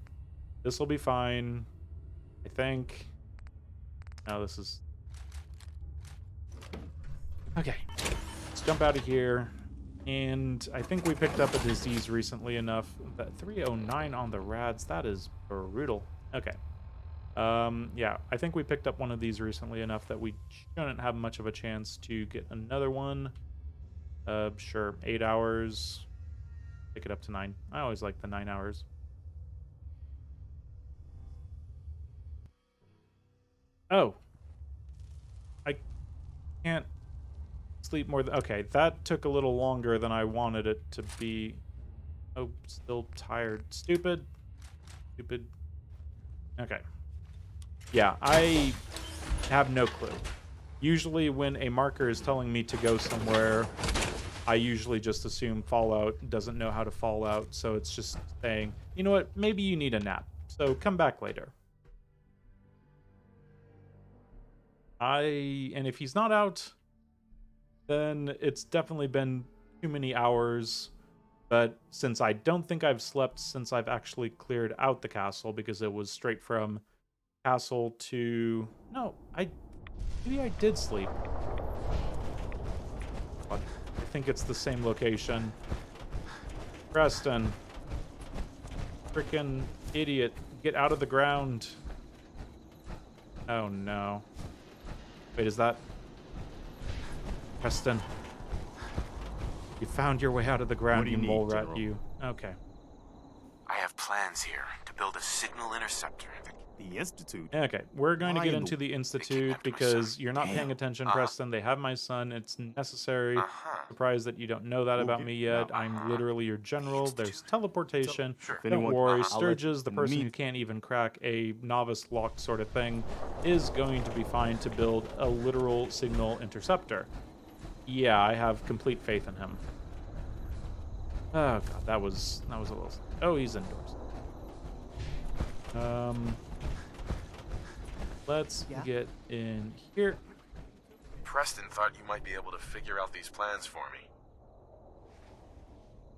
This will be fine, I think. No, this is... Okay. Let's jump out of here. And I think we picked up a disease recently enough. That 309 on the rads, that is brutal. Okay. Yeah, I think we picked up one of these recently enough that we shouldn't have much of a chance to get another one. Sure, 8 hours. Pick it up to 9. I always like the 9 hours. Oh. I can't sleep more than... Okay, that took a little longer than I wanted it to be. Oh, still tired. Stupid. Stupid. Okay. Yeah, I have no clue. Usually when a marker is telling me to go somewhere, I usually just assume Fallout doesn't know how to Fallout, so it's just saying, you know what, maybe you need a nap, so come back later. And if he's not out, then it's definitely been too many hours. But since I don't think I've slept since I've actually cleared out the castle, because it was straight from castle to... No, maybe I did sleep. I think it's the same location. Preston. Frickin' idiot. Get out of the ground. Oh no. Wait, is that... Preston. You found your way out of the ground, What do you you mole need, rat, General? you. Okay. I have plans here to build a signal interceptor. The Institute? Okay, we're going to Why get in into the- the Institute because you're not paying attention, Preston. They have my son. It's necessary. Surprised that you don't know that about me yet. I'm literally your general. There's teleportation. Don't anyone- worry. I'll let Sturgis, the you person meet- who can't even crack a novice locked sort of thing, is going to be fine to build a literal signal interceptor. Yeah, I have complete faith in him. Oh god, that was a little... Oh, he's indoors. Let's get in here. Preston thought you might be able to figure out these plans for me.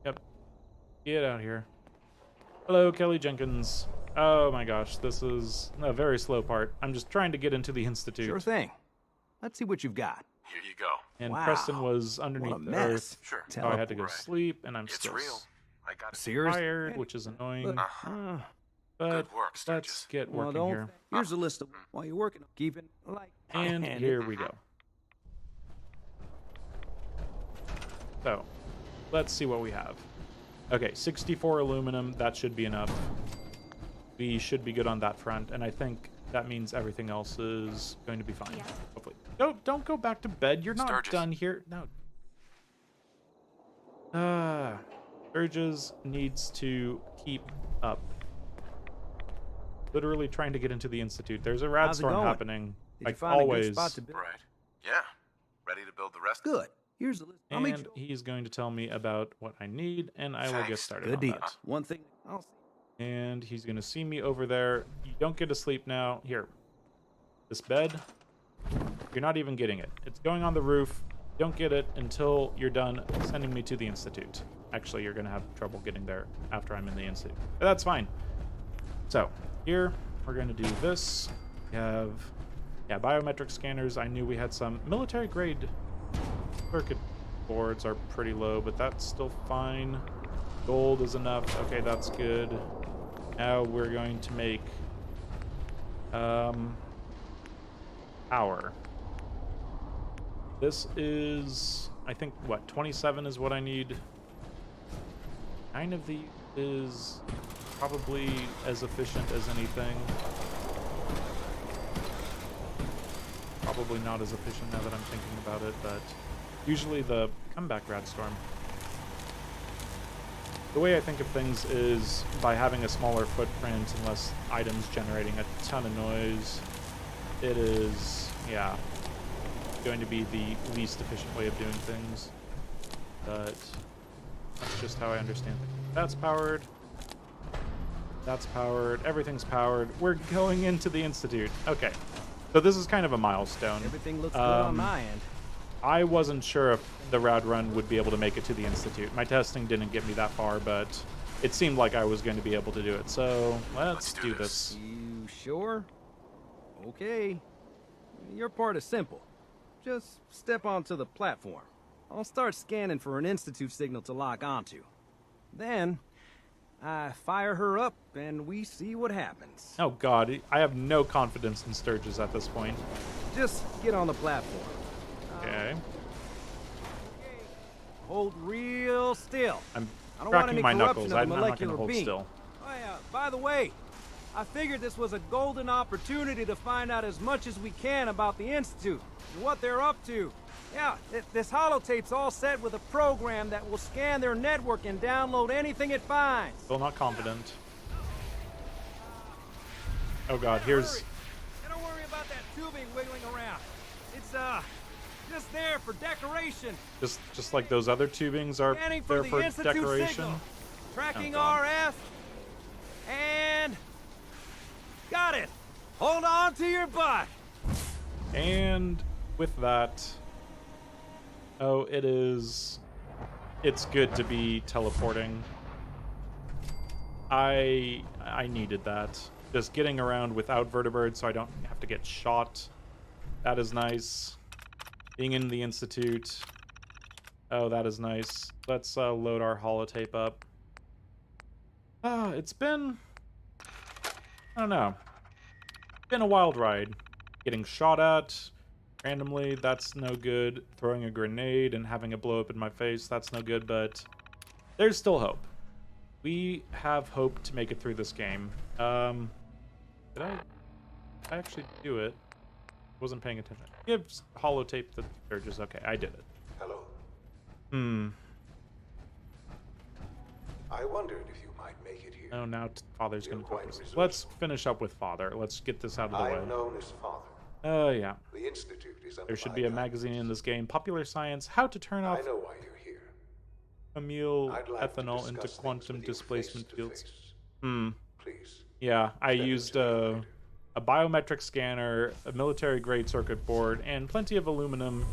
Yep. Get out here. Hello, Kelly Jenkins. Oh my gosh, this is a very slow part. I'm just trying to get into the Institute. Sure thing. Let's see what you've got. Here you go. And Wow, Preston was underneath what a the mess. earth. Sure. So I had to go sleep, and I'm It's still real. I got it. Serious? tired, which is annoying. But Good work, let's Sturgis. get Well, working don't. here. Here's a list of while you're working. Keep it like. And here we go. So, let's see what we have. Okay, 64 aluminum, that should be enough. We should be good on that front, and I think that means everything else is going to be fine. Hopefully. No, don't go back to bed. You're not Sturgis. done here. No. Sturgis needs to keep up. Literally trying to get into the Institute. There's a How's it Radstorm going? happening. Did Like you find always. a good spot to build? Right. Yeah. Ready to build the rest? Good. Here's a list. I'll make And he's going to tell me about what I need, and I will get Thanks. started Good on deal. that. One thing. I'll see. And he's going to see me over there. You don't get to sleep now. Here. This bed. You're not even getting it. It's going on the roof. You don't get it until you're done sending me to the Institute. Actually, you're going to have trouble getting there after I'm in the Institute. But that's fine. So, here, we're going to do this. We have, yeah, biometric scanners. I knew we had some. Military-grade circuit boards are pretty low, but that's still fine. Gold is enough. Okay, that's good. Now we're going to make power. This is, I think, what, 27 is what I need. 9 of these is probably as efficient as anything. Probably not as efficient now that I'm thinking about it, but usually the comeback Radstorm. The way I think of things is by having a smaller footprint and less items generating a ton of noise. It is, yeah, going to be the least efficient way of doing things. But that's just how I understand things. That's powered. That's powered. Everything's powered. We're going into the Institute. Okay. So this is kind of a milestone. Everything looks good on my end. I wasn't sure if the Rad Run would be able to make it to the Institute. My testing didn't get me that far, but it seemed like I was going to be able to do it. So let's do this. You sure? Okay. Your part is simple. Just step onto the platform. I'll start scanning for an Institute signal to lock onto. Then, I fire her up and we see what happens. Oh god, I have no confidence in Sturgis at this point. Just get on the platform. Okay. Hold real still. I'm I don't want cracking any my corruption knuckles. of the I'm not going molecular to hold beam. still. Oh, yeah. By the way, I figured this was a golden opportunity to find out as much as we can about the Institute and what they're up to. Yeah, this holotape's all set with a program that will scan their network and download anything it finds. Still not confident. Oh god, here's... Hey, don't worry about that tubing wiggling around. It's, just there for decoration. Just like those other tubings are Scanning there the for Institute decoration. signal. Tracking Oh, God. RF. And... got it. Hold on to your butt. And with that... Oh, it is... It's good to be teleporting. I needed that. Just getting around without vertebrates so I don't have to get shot. That is nice. Being in the Institute. Oh, that is nice. Let's load our holotape up. It's been... I don't know. It's been a wild ride. getting shot at randomly, that's no good. Throwing a grenade and having it blow up in my face, that's no good, but there's still hope. We have hope to make it through this game. Did I actually do it? Wasn't paying attention. Give holotape the surges. Okay, I did it. Hello. I wondered if you might make it here. Oh, now Father's going to talk to us. Let's finish up with Father. Let's get this out of the way. I'm known as Father. Oh, yeah. The Institute is under There should my be a guidance. magazine in this game. Popular Science, How to Turn Off I know why you're here. amyl I'd like to ethanol into discuss quantum things with you displacement face to fields. face. Please. Yeah, I Step used into the light. a biometric scanner, a military-grade circuit board, and plenty of aluminum,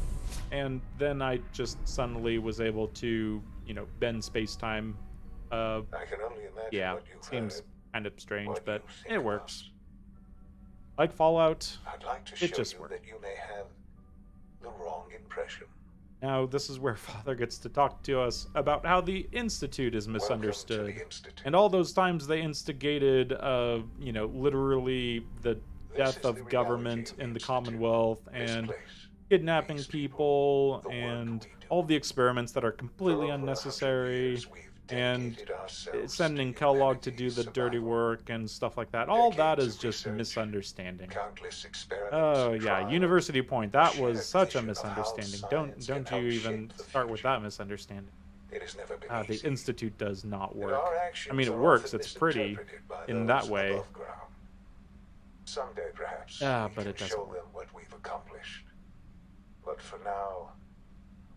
and then I just suddenly was able to, you know, bend space-time. I can only imagine Yeah, what you've seems heard, kind of strange, what but you think it of works. us. Like Fallout, I'd like to show it just you works. that you may have the wrong impression. Now, this is where Father gets to talk to us about how the Institute is misunderstood. Welcome to the Institute. And all those times they instigated, you know, literally the death of government in the Commonwealth and kidnapping people and all the experiments that are completely unnecessary and sending Kellogg to do the dirty work and stuff like that. All that is just misunderstanding. Oh yeah, University Point. That was such a misunderstanding. Don't you even start with that misunderstanding. It has never been The easy. Institute does not And work. our I actions mean, it are works. often It's pretty misinterpreted by in those that way. above ground. Someday, perhaps, But we it can doesn't show them what we've accomplished. But for now,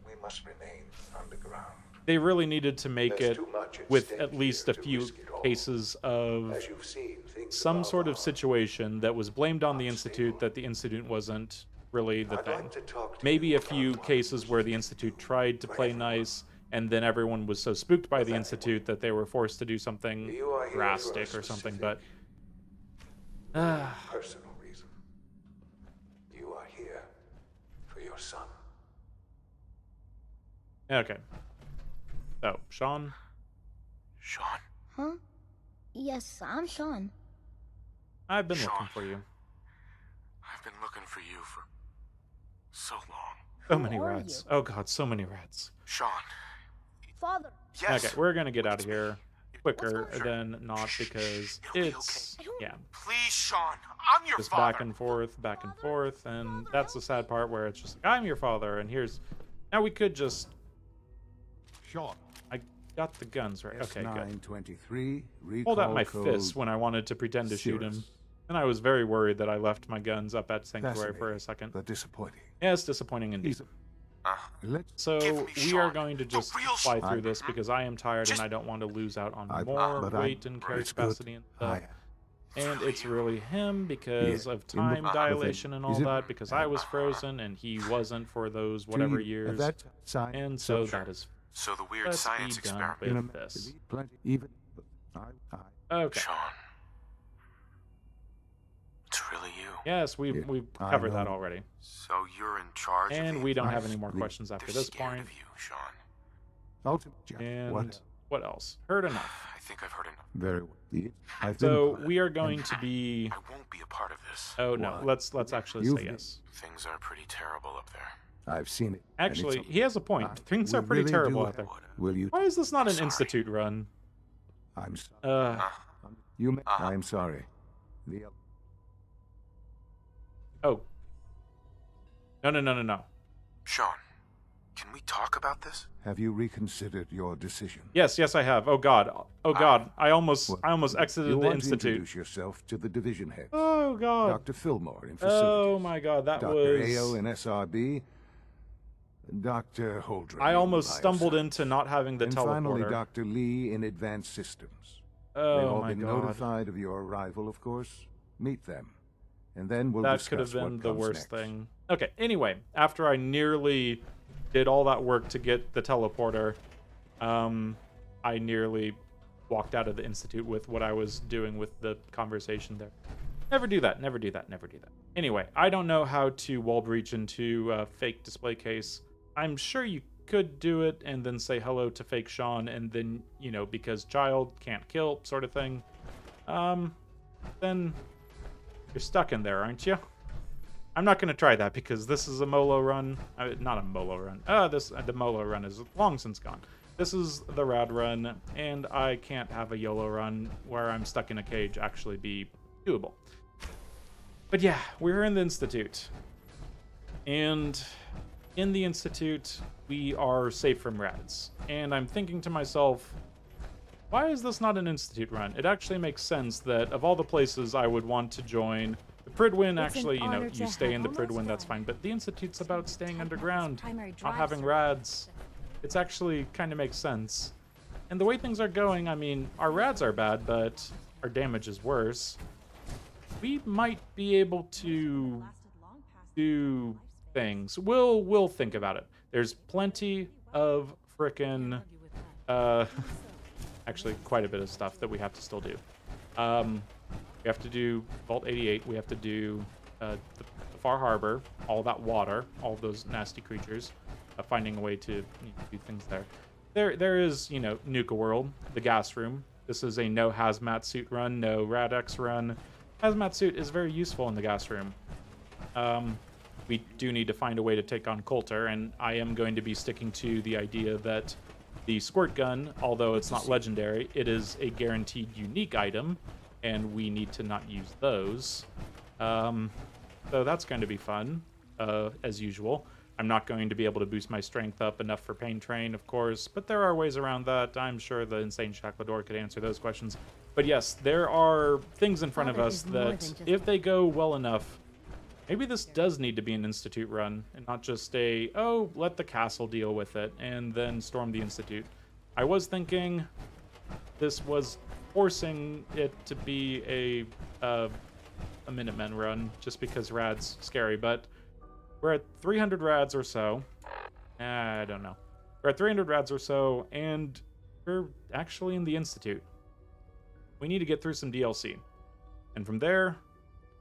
we must remain underground. They really needed to make There's it too much at with stake at least a here to few risk it all. cases of As you've seen, things some above sort of are situation that was blamed on the Institute that the Institute wasn't really the I'd thing. like to talk to Maybe you a few about cases where the Institute tried to play nice and then everyone was so spooked by the Institute that they were forced to do something You are here for a drastic or something, but personal reason. You are here for your son. okay. So, Sean? Sean? Huh? Yes, I'm Sean. I've been looking for you. I've been looking for you for so long. So many are rats. Oh god, so many rats. Sean. Father. Yes. Okay, we're gonna get out of here quicker What's than not because it's, yeah, Please, Sean. I'm your just father. back and forth, and that's the sad part where it's just like, I'm your father, and here's, now we could just, Sean. I got the guns right, okay, good. S923, Hold out recall my code fists when I wanted to pretend to shoot him, Cirrus. and I was very worried that I left my guns up at Sanctuary for a Fascinating, second. but disappointing. Yeah, it's disappointing indeed. He's Let's So Give me we are Sean, going to the just real fly Sean. through this because I am tired and I don't want to lose out on more but weight and carry it's good. capacity and stuff. And it's really him Yeah, because of in the time thing. dilation and all Is it- that, because I was frozen and he wasn't for those whatever years. That side, And so that is, So the weird let's science be done experiment. with this. Plenty, even. Okay. Sean. It's really you. Yes, we've I covered that know. already. So you're in charge of And the we don't I have any more sleep. questions after They're this scared point. of you, Sean. Ultimate. And what else? Heard enough. I think I've heard enough. Very well. I So think we are going to be. I won't be a part of this. Oh no, What? let's actually You've say been- yes. Things are pretty terrible up there. I've seen it. and it's Actually, a- he has a point. Things we are pretty really terrible do out there. Will you? Why is this not an Sorry. Institute run? I'm sorry. You may. Uh-huh. I'm sorry. The Oh. No. Sean, can we talk about this? Have you reconsidered your decision? Yes, I have. Oh God. I almost What? exited You the want to Institute. introduce yourself to the division heads. Oh God. Dr. Fillmore in facilities. Oh my God, that Dr. was. Ayo in SRB. Dr. Holdren. I in almost stumbled bioscience. into not having the And teleporter. finally, Dr. Lee in advanced systems. They've Oh all my been God. notified of your arrival, of course. Meet them. And then we'll That discuss could have been what the comes worst next. thing. Okay, anyway, after I nearly did all that work to get the teleporter, I nearly walked out of the Institute with what I was doing with the conversation there. Never do that. Anyway, I don't know how to wall breach into a fake display case. I'm sure you could do it and then say hello to fake Sean and then, because child can't kill sort of thing. Then you're stuck in there, aren't you? I'm not going to try that because this is a Molo run. Not a Molo run. The Molo run is long since gone. This is the Rad run, and I can't have a YOLO run where I'm stuck in a cage actually be doable. But yeah, we're in the Institute. And in the Institute, we are safe from rads. And I'm thinking to myself, why is this not an Institute run? It actually makes sense that of all the places I would want to join, the Pridwin, actually, you know, you stay in the Pridwin, that's fine. But the Institute's about staying underground, not having rads. It's actually kind of makes sense. And the way things are going, I mean, our rads are bad, but our damage is worse. We might be able to do things. We'll think about it. There's plenty of frickin' actually quite a bit of stuff that we have to still do. We have to do Vault 88. We have to do the Far Harbor, all that water, all those nasty creatures, finding a way to do things there. There is, you know, Nuka World, the gas room. This is a no hazmat suit run, no Rad-X run. Hazmat suit is very useful in the gas room. We do need to find a way to take on Coulter, and I am going to be sticking to the idea that the squirt gun, although it's not legendary, it is a guaranteed unique item, and we need to not use those. So that's going to be fun, as usual. I'm not going to be able to boost my strength up enough for Pain Train, of course, but there are ways around that. I'm sure the Insane Shackledore could answer those questions. But yes, there are things in front of us that, if they go well enough, maybe this does need to be an Institute run, and not just a, oh, let the castle deal with it, and then storm the Institute. I was thinking this was forcing it to be a Minutemen run, just because Rad's scary, but we're at 300 Rads or so. I don't know. We're at 300 Rads or so, and we're actually in the Institute. We need to get through some DLC. And from there,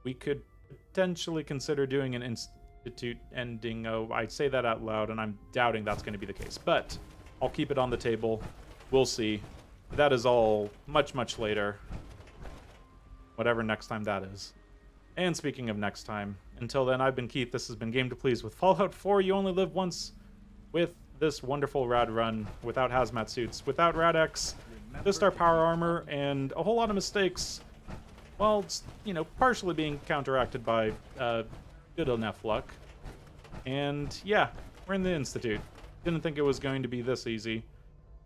we could potentially consider doing an Institute ending. Oh, I say that out loud, and I'm doubting that's going to be the case. But I'll keep it on the table. We'll see. That is all much, much later. Whatever next time that is. And speaking of next time, until then, I've been Keith. This has been Game to Please with Fallout 4. You only live once with this wonderful rad run, without hazmat suits, without Rad-X, just our power armor, and a whole lot of mistakes. Well, it's, you know, partially being counteracted by good enough luck. And yeah, we're in the Institute. Didn't think it was going to be this easy.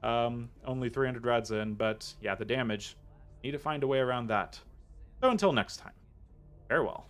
Only 300 rads in, but yeah, the damage. Need to find a way around that. So until next time, farewell.